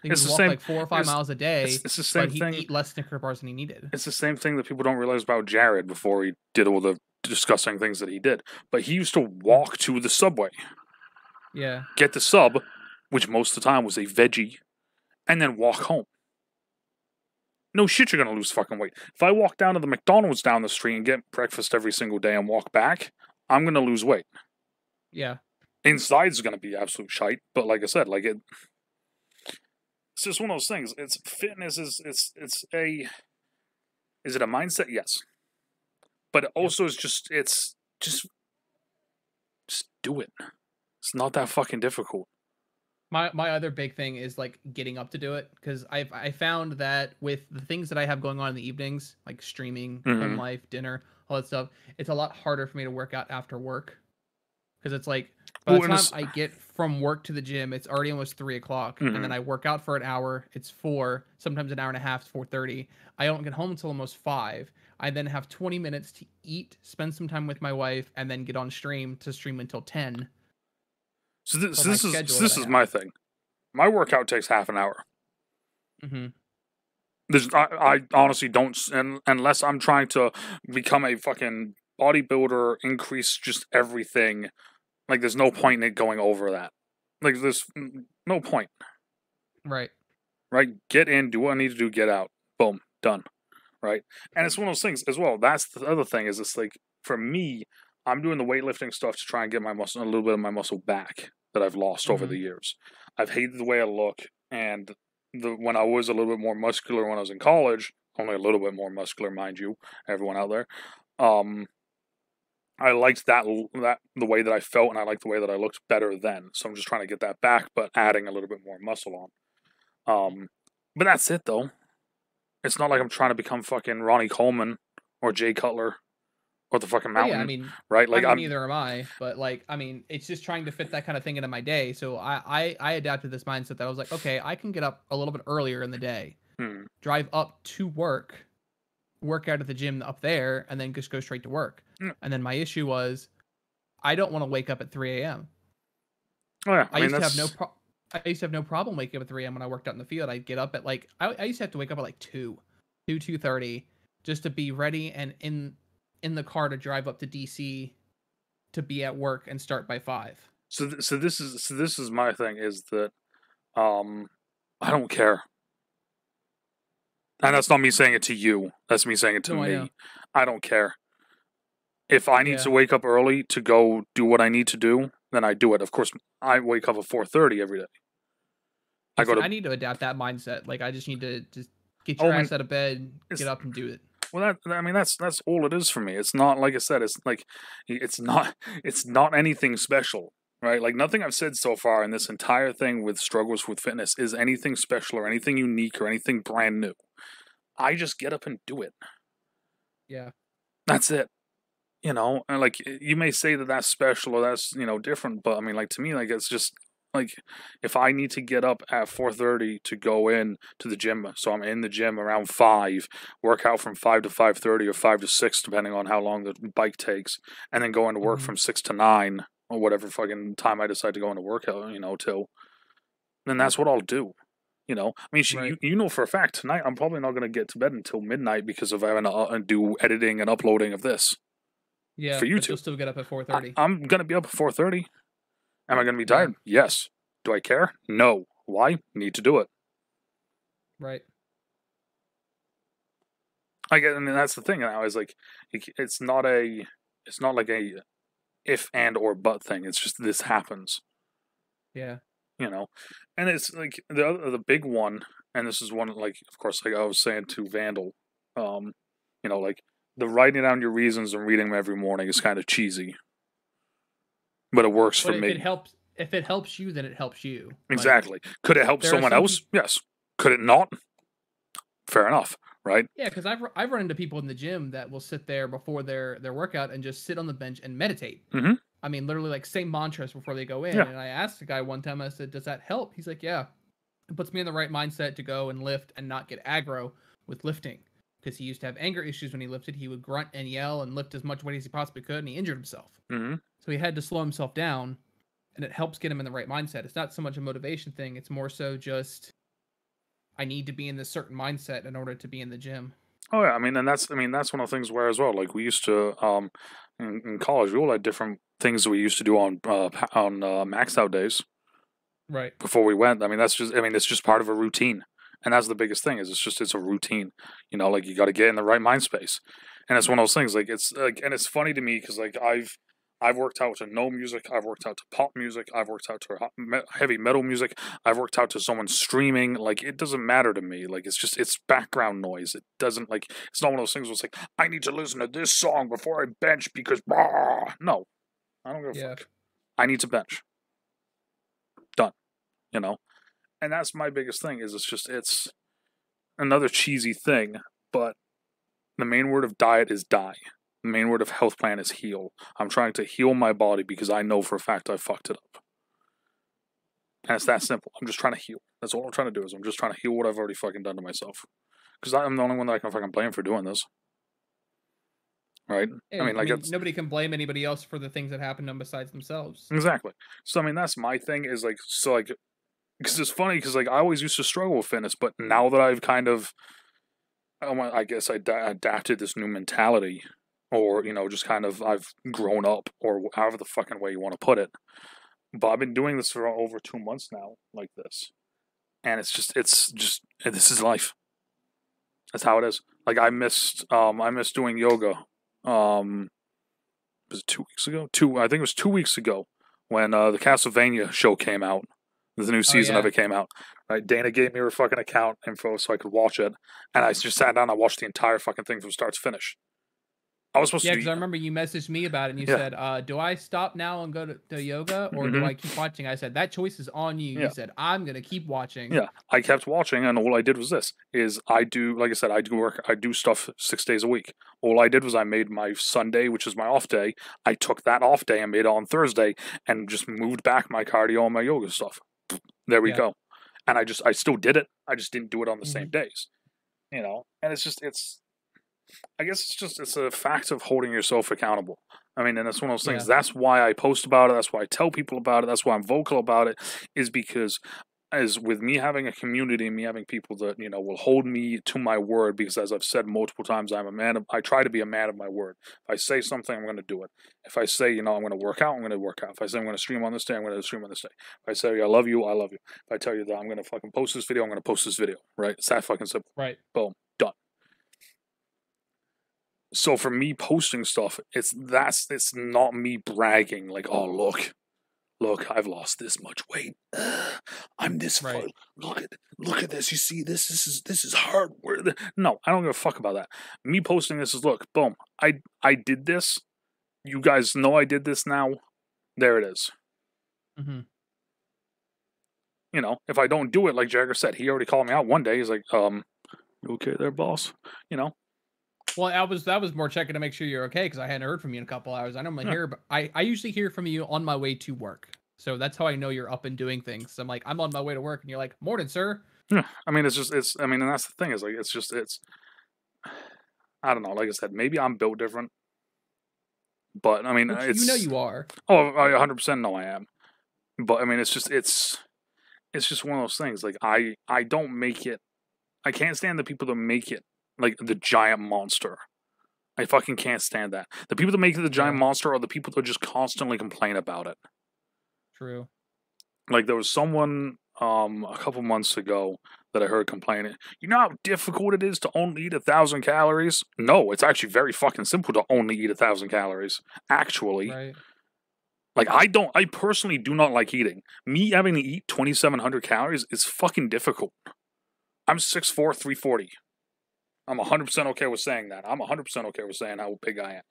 He would walk like 4 or 5 miles a day. It's the same thing. He'd eat less Snicker bars than he needed. It's the same thing that people don't realize about Jared before he did all the disgusting things that he did. But he used to walk to the Subway. Yeah. Get the sub, which most of the time was a veggie, and then walk home. No shit, you're going to lose fucking weight. If I walk down to the McDonald's down the street and get breakfast every single day and walk back, I'm going to lose weight. Yeah. Inside's going to be absolute shite, but like I said, it's just one of those things. It's fitness is it a mindset? Yes. But it also is just do it. It's not that fucking difficult. My other big thing is like getting up to do it, because I found that with the things that I have going on in the evenings, like streaming, home life, dinner, all that stuff, it's a lot harder for me to work out after work, because it's like by the time I get from work to the gym, it's already almost 3 o'clock, and then I work out for an hour. It's 4, sometimes an hour and a half. It's 4:30. I don't get home until almost 5. I then have 20 minutes to eat, spend some time with my wife, and then get on stream to stream until 10. So this is my thing. My workout takes half an hour. I honestly don't, unless I'm trying to become a fucking bodybuilder, increase just everything. Like, there's no point in it going over that. Like, there's no point. Right. Right? Get in, do what I need to do, get out. Boom. Done. Right? And it's one of those things as well. That's the other thing, is it's like, for me, I'm doing the weightlifting stuff to try and get my muscle, a little bit of my muscle back that I've lost over the years. I've hated the way I look, and when I was a little bit more muscular when I was in college, only a little bit more muscular, mind you, everyone out there, I liked that the way that I felt, and I liked the way that I looked better then. So I'm just trying to get that back, but adding a little bit more muscle on. But that's it, though. It's not like I'm trying to become fucking Ronnie Coleman or Jay Cutler or the fucking Mountain. Yeah, I mean, right? Like, neither am I. But like, I mean, it's just trying to fit that kind of thing into my day. So I adapted this mindset that I was like, okay, I can get up a little bit earlier in the day, drive up to work out at the gym up there, and then just go straight to work. And then my issue was, I don't want to wake up at 3 a.m. Oh yeah, I used to have no problem waking up at 3 a.m. when I worked out in the field. I'd get up at like, I used to have to wake up at like 2:30 just to be ready and in the car to drive up to DC to be at work and start by 5. So this is my thing, is that I don't care. And that's not me saying it to you. That's me saying it to me. I don't care. If I need to wake up early to go do what I need to do, then I do it. Of course, I wake up at 4:30 every day. I need to adapt that mindset. Like, I just need to just get your ass out of bed, get up and do it. Well, that's all it is for me. It's not, like I said, it's not anything special, right? Like, nothing I've said so far in this entire thing with struggles with fitness is anything special or anything unique or anything brand new. I just get up and do it. Yeah. That's it. You know, and like, you may say that that's special or that's, different, but I mean, like, to me, like, it's just like, if I need to get up at 4:30 to go in to the gym, so I'm in the gym around 5, work out from 5 to 5:30 or 5 to 6, depending on how long the bike takes, and then go into work from 6 to 9 or whatever fucking time I decide to go into work, till, then that's what I'll do. I mean, you know for a fact, tonight I'm probably not going to get to bed until midnight because of having to do editing and uploading of this. Yeah, for you but you'll still get up at 4:30. I'm going to be up at 4:30. Am I going to be tired? Yeah. Yes. Do I care? No. Why? Need to do it. Right. And that's the thing. I was like, it's not like a if and or but thing. It's just this happens. Yeah. And it's like the big one, and this is one, like, of course, like I was saying to Vandal, like, the writing down your reasons and reading them every morning is kind of cheesy, but it works for me. If it helps you, then it helps you. Exactly. Like, could it help someone else? Yes. Could it not? Fair enough, right? Yeah, because I've run into people in the gym that will sit there before their workout and just sit on the bench and meditate. I mean, literally, like, say mantras before they go in. Yeah. And I asked the guy one time, I said, "Does that help?" He's like, "Yeah, it puts me in the right mindset to go and lift and not get aggro with lifting." Because he used to have anger issues when he lifted. He would grunt and yell and lift as much weight as he possibly could, and he injured himself. So he had to slow himself down, and it helps get him in the right mindset. It's not so much a motivation thing. It's more so just, I need to be in this certain mindset in order to be in the gym. Oh yeah, that's one of the things where as well. Like, we used to in college, we all had different things that we used to do on maxed out days. Right. Before we went, it's just part of a routine. And that's the biggest thing, is it's a routine. Like, you got to get in the right mind space. And it's one of those things, like, it's like, and it's funny to me because, like, I've worked out to no music, I've worked out to pop music, I've worked out to heavy metal music, I've worked out to someone streaming. Like, it doesn't matter to me. Like, it's background noise. It doesn't, like, it's not one of those things where it's like, I need to listen to this song before I bench because, no, I don't give a fuck. I need to bench. Done. You know? And that's my biggest thing, is it's another cheesy thing, but the main word of diet is die. The main word of health plan is heal. I'm trying to heal my body because I know for a fact I fucked it up. And it's that simple. I'm just trying to heal. That's all I'm trying to do, is I'm just trying to heal what I've already fucking done to myself. Because I'm the only one that I can fucking blame for doing this. Right? Yeah, I mean, nobody can blame anybody else for the things that happen to them besides themselves. Exactly. So, I mean, that's my thing, is like, so like, because it's funny, because like, I always used to struggle with fitness, but now that I've kind of, I guess I adapted this new mentality, or, you know, just kind of, I've grown up, or however the fucking way you want to put it. But I've been doing this for over 2 months now, like this. And it's just, this is life. That's how it is. Like, I missed doing yoga. Was it 2 weeks ago? I think it was 2 weeks ago, when the Castlevania show came out. The new season of it came out. Right? Dana gave me her fucking account info so I could watch it. And I just sat down and I watched the entire fucking thing from start to finish. I was supposed to. Yeah, because I remember you messaged me about it, and you said, "Do I stop now and go to yoga, or do I keep watching?" I said, "That choice is on you." You said, "I'm gonna keep watching." Yeah, I kept watching, and all I did was this: I do stuff 6 days a week. All I did was I made my Sunday, which is my off day. I took that off day and made it on Thursday, and just moved back my cardio and my yoga stuff. There we go. And I still did it. I just didn't do it on the same days. You know, and I guess it's a fact of holding yourself accountable. I mean, and it's one of those things. That's why I post about it. That's why I tell people about it. That's why I'm vocal about it, is because, as with me having a community and me having people that, you know, will hold me to my word, because as I've said multiple times, I try to be a man of my word. If I say something, I'm going to do it. If I say, you know, I'm going to work out, I'm going to work out. If I say I'm going to stream on this day, I'm going to stream on this day. If I say I love you, I love you. If I tell you that I'm going to fucking post this video, I'm going to post this video. Right? It's that fucking simple. Right. Boom. Done. So for me posting stuff, it's not me bragging like, oh look, I've lost this much weight. I'm this fun. Look at this. You see this? This is hard work. No, I don't give a fuck about that. Me posting this is, look, boom. I did this. You guys know I did this now. There it is. Mm-hmm. You know, if I don't do it, like Jagger said, he already called me out one day. He's like, you okay there, boss? You know. Well, that was more checking to make sure you're okay, because I hadn't heard from you in a couple hours. I normally hear, but I usually hear from you on my way to work, so that's how I know you're up and doing things. I'm like, I'm on my way to work, and you're like, "Morning, sir." Yeah, I mean, and that's the thing, is like, I don't know. Like I said, maybe I'm built different, but I mean, you know you are. Oh, I 100% know I am, but I mean, it's just one of those things. Like, I don't make it. I can't stand the people that make it like the giant monster. I fucking can't stand that. The people that make it the giant monster are the people that just constantly complain about it. True. Like, there was someone a couple months ago that I heard complaining. You know how difficult it is to only eat 1,000 calories? No, it's actually very fucking simple to only eat 1,000 calories. Actually. Right. Like, I personally do not like eating. Me having to eat 2,700 calories is fucking difficult. I'm 6'4", 340. I'm 100% okay with saying that. I'm 100% okay with saying how big I am.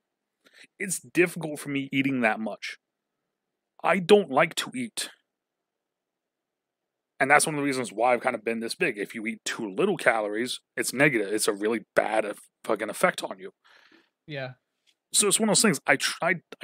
It's difficult for me eating that much. I don't like to eat. And that's one of the reasons why I've kind of been this big. If you eat too little calories, it's negative. It's a really bad fucking effect on you. Yeah. So it's one of those things. I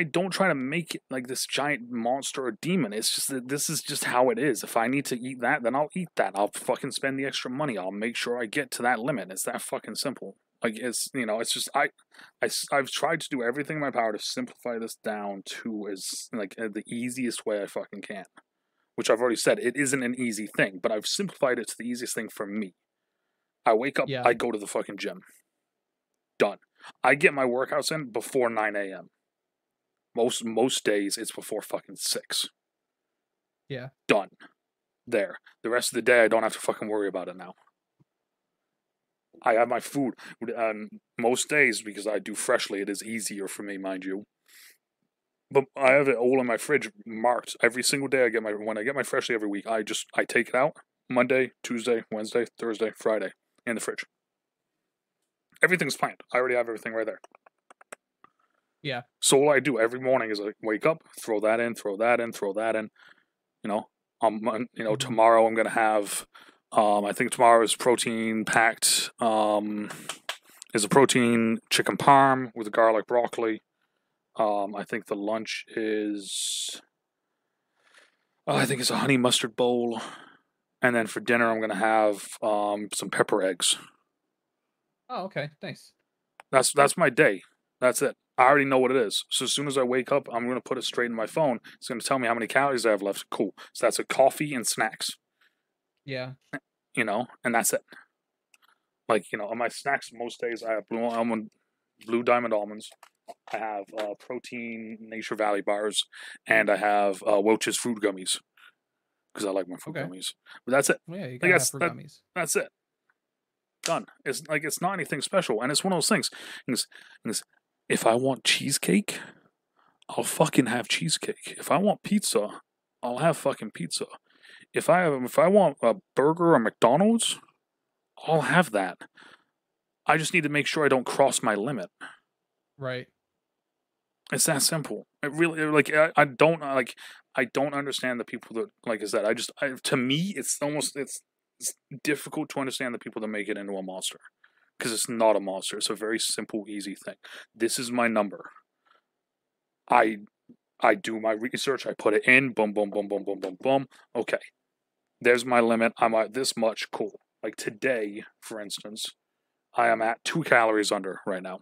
don't try to make it like this giant monster or demon. It's just that this is just how it is. If I need to eat that, then I'll eat that. I'll fucking spend the extra money. I'll make sure I get to that limit. It's that fucking simple. Like, it's, you know, it's just I've tried to do everything in my power to simplify this down to as like the easiest way I fucking can. Which I've already said, it isn't an easy thing, but I've simplified it to the easiest thing for me. I wake up, I go to the fucking gym. Done. I get my workouts in before 9 a.m. Most days, it's before fucking 6. Yeah. Done. There. The rest of the day, I don't have to fucking worry about it now. I have my food. Most days, because I do freshly, it is easier for me, mind you. But I have it all in my fridge marked. Every single day when I get my freshly every week, I take it out. Monday, Tuesday, Wednesday, Thursday, Friday. In the fridge. Everything's planned. I already have everything right there. Yeah. So all I do every morning is like wake up, throw that in, throw that in, throw that in. You know, Hmm. tomorrow I'm gonna have. I think tomorrow is protein packed. Is a protein chicken parm with garlic broccoli. I think the lunch is. I think it's a honey mustard bowl, and then for dinner I'm gonna have some pepper eggs. Oh, okay. Nice. That's my day. That's it. I already know what it is. So as soon as I wake up, I'm gonna put it straight in my phone. It's gonna tell me how many calories I have left. Cool. So that's a coffee and snacks. Yeah. And that's it. Like on my snacks, most days I have blue diamond almonds. I have protein Nature Valley bars, and I have Welch's fruit gummies because I like my fruit Okay. gummies. But that's it. Well, yeah, you Like gotta have fruit gummies. that's it. Done. It's not anything special, and it's one of those things. If I want cheesecake, I'll fucking have cheesecake. If I want pizza, I'll have fucking pizza. If I want a burger or McDonald's, I'll have that. I just need to make sure I don't cross my limit. Right. It's that simple. It really I don't I don't understand the people that like I said. To me it's difficult to understand the people that make it into a monster because it's not a monster. It's a very simple, easy thing. This is my number. I I do my research. I put it in. Boom, boom, boom, boom, boom, boom, boom. Okay, there's my limit. I'm at this much. Cool. Like today, for instance, I am at 2 calories under right now.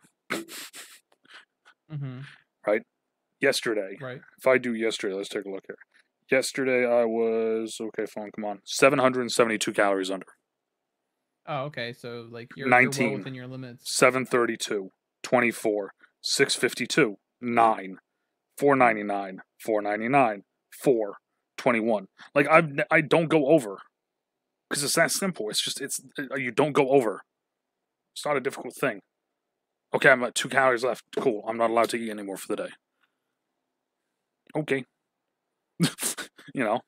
Mm-hmm. Right? Yesterday. Right. If I do yesterday, let's take a look here. Yesterday I was okay, phone, come on. 772 calories under. Oh, okay. So like you're 19, well within your limits. 732, 24, 652, 9, 499, 499, 4, 21. Like I don't go over because it's that simple. You don't go over. It's not a difficult thing. Okay, I'm at 2 calories left. Cool. I'm not allowed to eat anymore for the day. Okay. you know.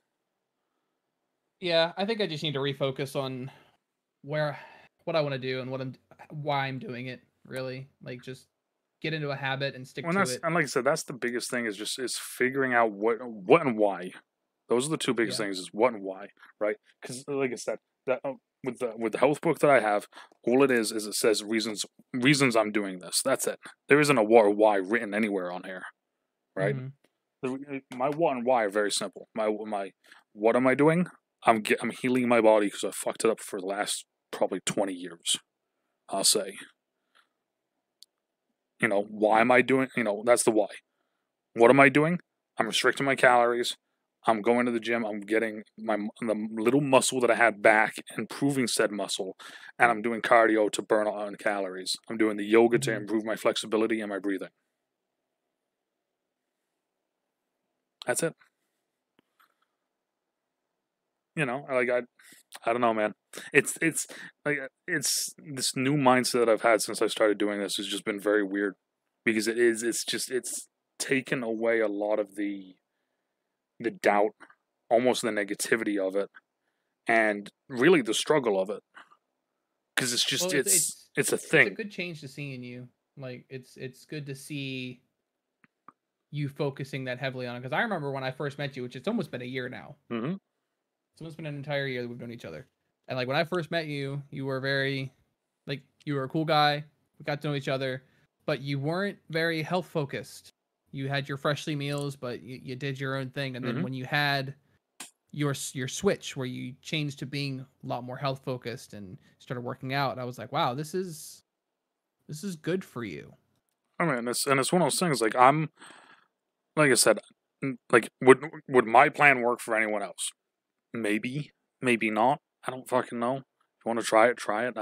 Yeah, I think I just need to refocus on what I want to do and why I'm doing it. Really, like just get into a habit and stick to it. And like I said, that's the biggest thing is figuring out what and why. Those are the two biggest Yeah. things: is what and why, right? Because like I said, that with the health book that I have, all it is it says reasons I'm doing this. That's it. There isn't a what or why written anywhere on here, right? Mm-hmm. My what and why are very simple. My what am I doing? I'm healing my body because I fucked it up for the last probably 20 years. I'll say. Why am I doing? That's the why. What am I doing? I'm restricting my calories. I'm going to the gym. I'm getting the little muscle that I had back, improving said muscle, and I'm doing cardio to burn on calories. I'm doing the yoga to improve my flexibility and my breathing. That's it. I don't know, man. It's it's this new mindset that I've had since I started doing this has just been very weird because it's taken away a lot of the doubt, almost the negativity of it, and really the struggle of it. Because it's just Well, it's a it's a thing. good change to see in you. Like it's good to see you focusing that heavily on it. Because I remember when I first met you, which it's almost been a year now. Mm-hmm. It's almost been an entire year that we've known each other. And like when I first met you, you were very like you were a cool guy. We got to know each other, but you weren't very health focused. You had your freshly meals, but you did your own thing. And then when you had your switch where you changed to being a lot more health focused and started working out, I was like, wow, this is good for you. I mean, it's one of those things. Like like I said, like would my plan work for anyone else? Maybe, maybe not. I don't fucking know. If you want to try it, try it.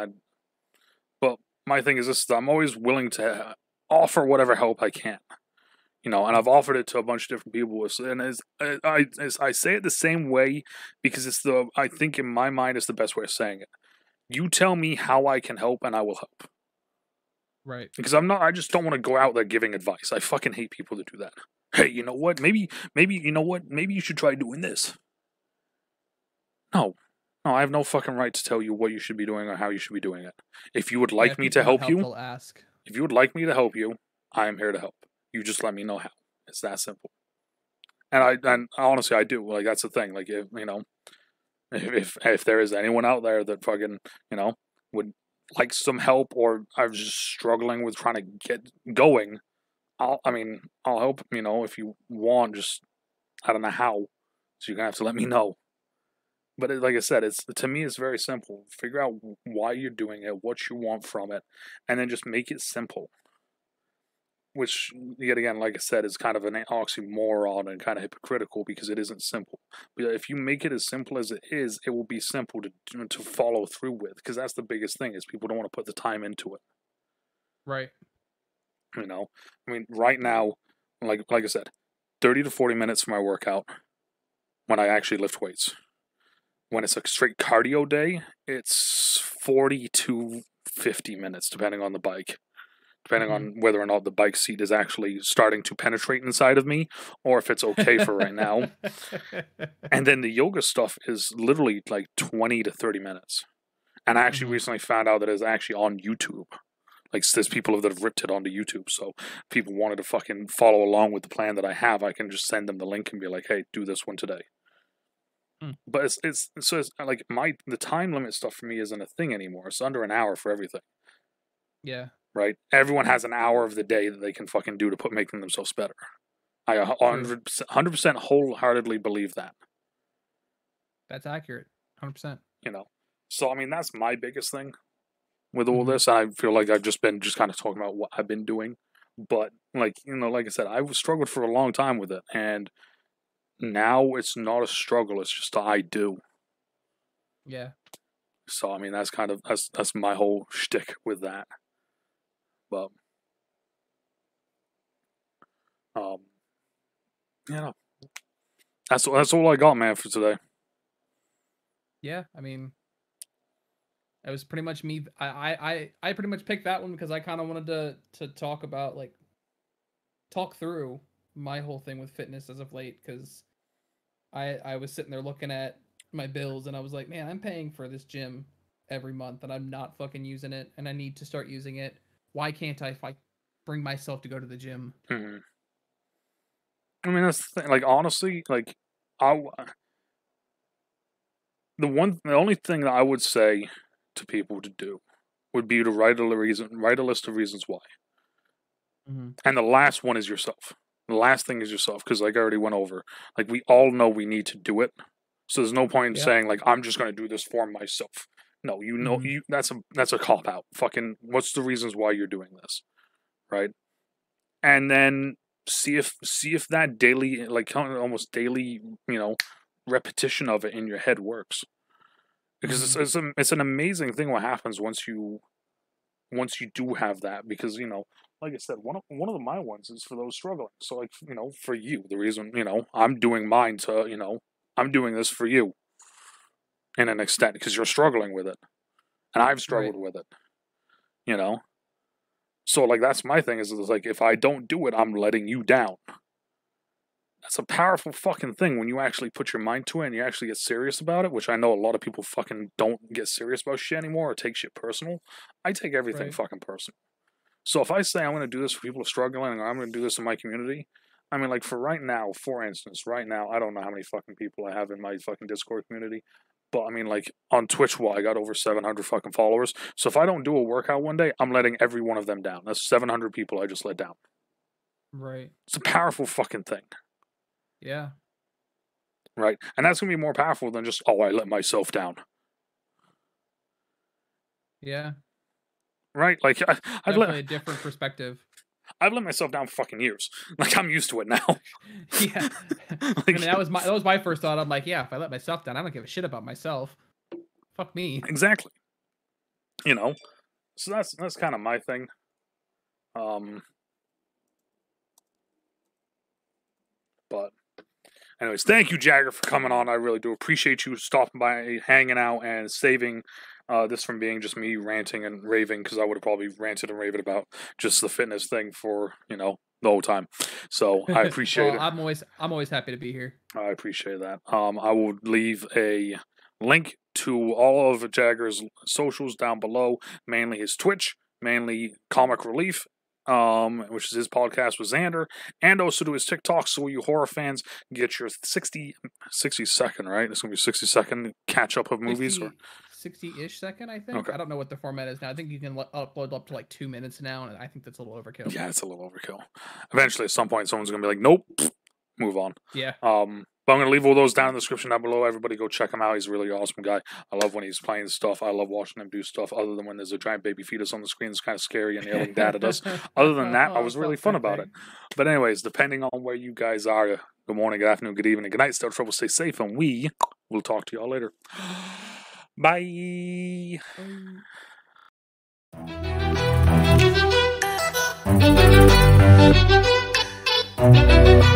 But my thing is this: I'm always willing to offer whatever help I can. And I've offered it to a bunch of different people. And I say it the same way because I think in my mind it's the best way of saying it. You tell me how I can help, and I will help. Right. Because I just don't want to go out there giving advice. I fucking hate people that do that. Hey, you know what? Maybe you know what? Maybe you should try doing this. No, I have no fucking right to tell you what you should be doing or how you should be doing it. If you would like me to help you, they'll ask. if you would like me to help you, I am here to help. You just let me know how. It's that simple. And honestly, I do. Like, that's the thing. Like, if if there is anyone out there that fucking, would like some help, or I was just struggling with trying to get going, I'll help. If you want, just I don't know how, so you're gonna have to let me know. But like I said, to me, it's very simple. Figure out why you're doing it, what you want from it, and then just make it simple. Which, yet again, like I said, is kind of an oxymoron and kind of hypocritical because it isn't simple. But if you make it as simple as it is, it will be simple to follow through with. Because that's the biggest thing, is people don't want to put the time into it. Right. Right now, like I said, 30 to 40 minutes for my workout when I actually lift weights. When it's a straight cardio day, it's 40 to 50 minutes, depending on the bike. Depending on whether or not the bike seat is actually starting to penetrate inside of me, or if it's okay for right now. And then the yoga stuff is literally like 20 to 30 minutes. And I actually recently found out that it's actually on YouTube. Like, there's people that have ripped it onto YouTube. So if people wanted to fucking follow along with the plan that I have, I can just send them the link and be like, hey, do this one today. But it's like the time limit stuff for me isn't a thing anymore. It's under an hour for everything. Yeah. Right? Everyone has an hour of the day that they can fucking do to making themselves better. I 100% wholeheartedly believe that. That's accurate. 100%. So that's my biggest thing with all this. I feel like I've just been kind of talking about what I've been doing. But like I said, I've struggled for a long time with it, and now it's not a struggle, it's just I do. Yeah. So that's my whole shtick with that. But that's all I got, man, for today. Yeah, it was pretty much me. I pretty much picked that one because I kind of wanted to talk about, like, talk through my whole thing with fitness as of late, because I was sitting there looking at my bills and I was like, man, I'm paying for this gym every month and I'm not fucking using it, and I need to start using it. Why can't I bring myself to go to the gym? That's the thing. Like, honestly, like, the only thing that I would say to people to do would be to write a list of reasons why. And the last one is yourself. The last thing is yourself, because like I already went over, like, we all know we need to do it. So there's no point in saying, like, I'm just going to do this for myself. No, that's a cop out. Fucking, what's the reasons why you're doing this, right? And then see if that daily, like, almost daily, repetition of it in your head works. Because it's an amazing thing what happens once you do have that. Because like I said, one of my ones is for those struggling. So, like, for you, the reason I'm doing mine to I'm doing this for you, in an extent, because you're struggling with it, and I've struggled with it. So, like, that's my thing, is like, if I don't do it, I'm letting you down. That's a powerful fucking thing when you actually put your mind to it and you actually get serious about it, which I know a lot of people fucking don't get serious about shit anymore or take shit personal. I take everything fucking personal. So if I say I'm going to do this for people who are struggling, or I'm going to do this in my community, like, for instance, right now, I don't know how many fucking people I have in my fucking Discord community, but like, on Twitch, I got over 700 fucking followers. So if I don't do a workout one day, I'm letting every one of them down. That's 700 people I just let down. Right. It's a powerful fucking thing. Yeah. Right? And that's going to be more powerful than just, I let myself down. Yeah. Right? Like, I've let a different perspective. I've let myself down for fucking years. Like, I'm used to it now. Yeah. Like, that was my first thought. I'm like, yeah, if I let myself down, I don't give a shit about myself. Fuck me. Exactly. So that's kind of my thing. But anyways, thank you, Jagger, for coming on. I really do appreciate you stopping by, hanging out, and saving this from being just me ranting and raving, because I would have probably ranted and raved about just the fitness thing for, the whole time. So I appreciate it. I'm always happy to be here. I appreciate that. I will leave a link to all of Jagger's socials down below, mainly his Twitch, mainly Comic Relief, which is his podcast with Xander, and also to his TikTok. So you horror fans get your 60 second, right? It's gonna be 60-second catch up of movies, 60-ish second, I think. Okay. I don't know what the format is now. I think you can upload up to like 2 minutes now, and I think that's a little overkill. Yeah, it's a little overkill. Eventually, at some point, someone's gonna be like, "Nope, move on." Yeah. But I'm going to leave all those down in the description down below. Everybody go check him out. He's a really awesome guy. I love when he's playing stuff. I love watching him do stuff other than when there's a giant baby fetus on the screen. It's kind of scary and yelling dad at us. Other than that, I was really fun about it. But anyways, depending on where you guys are, good morning, good afternoon, good evening, good night. Stay out of trouble, stay safe, and we will talk to y'all later. Bye. Bye.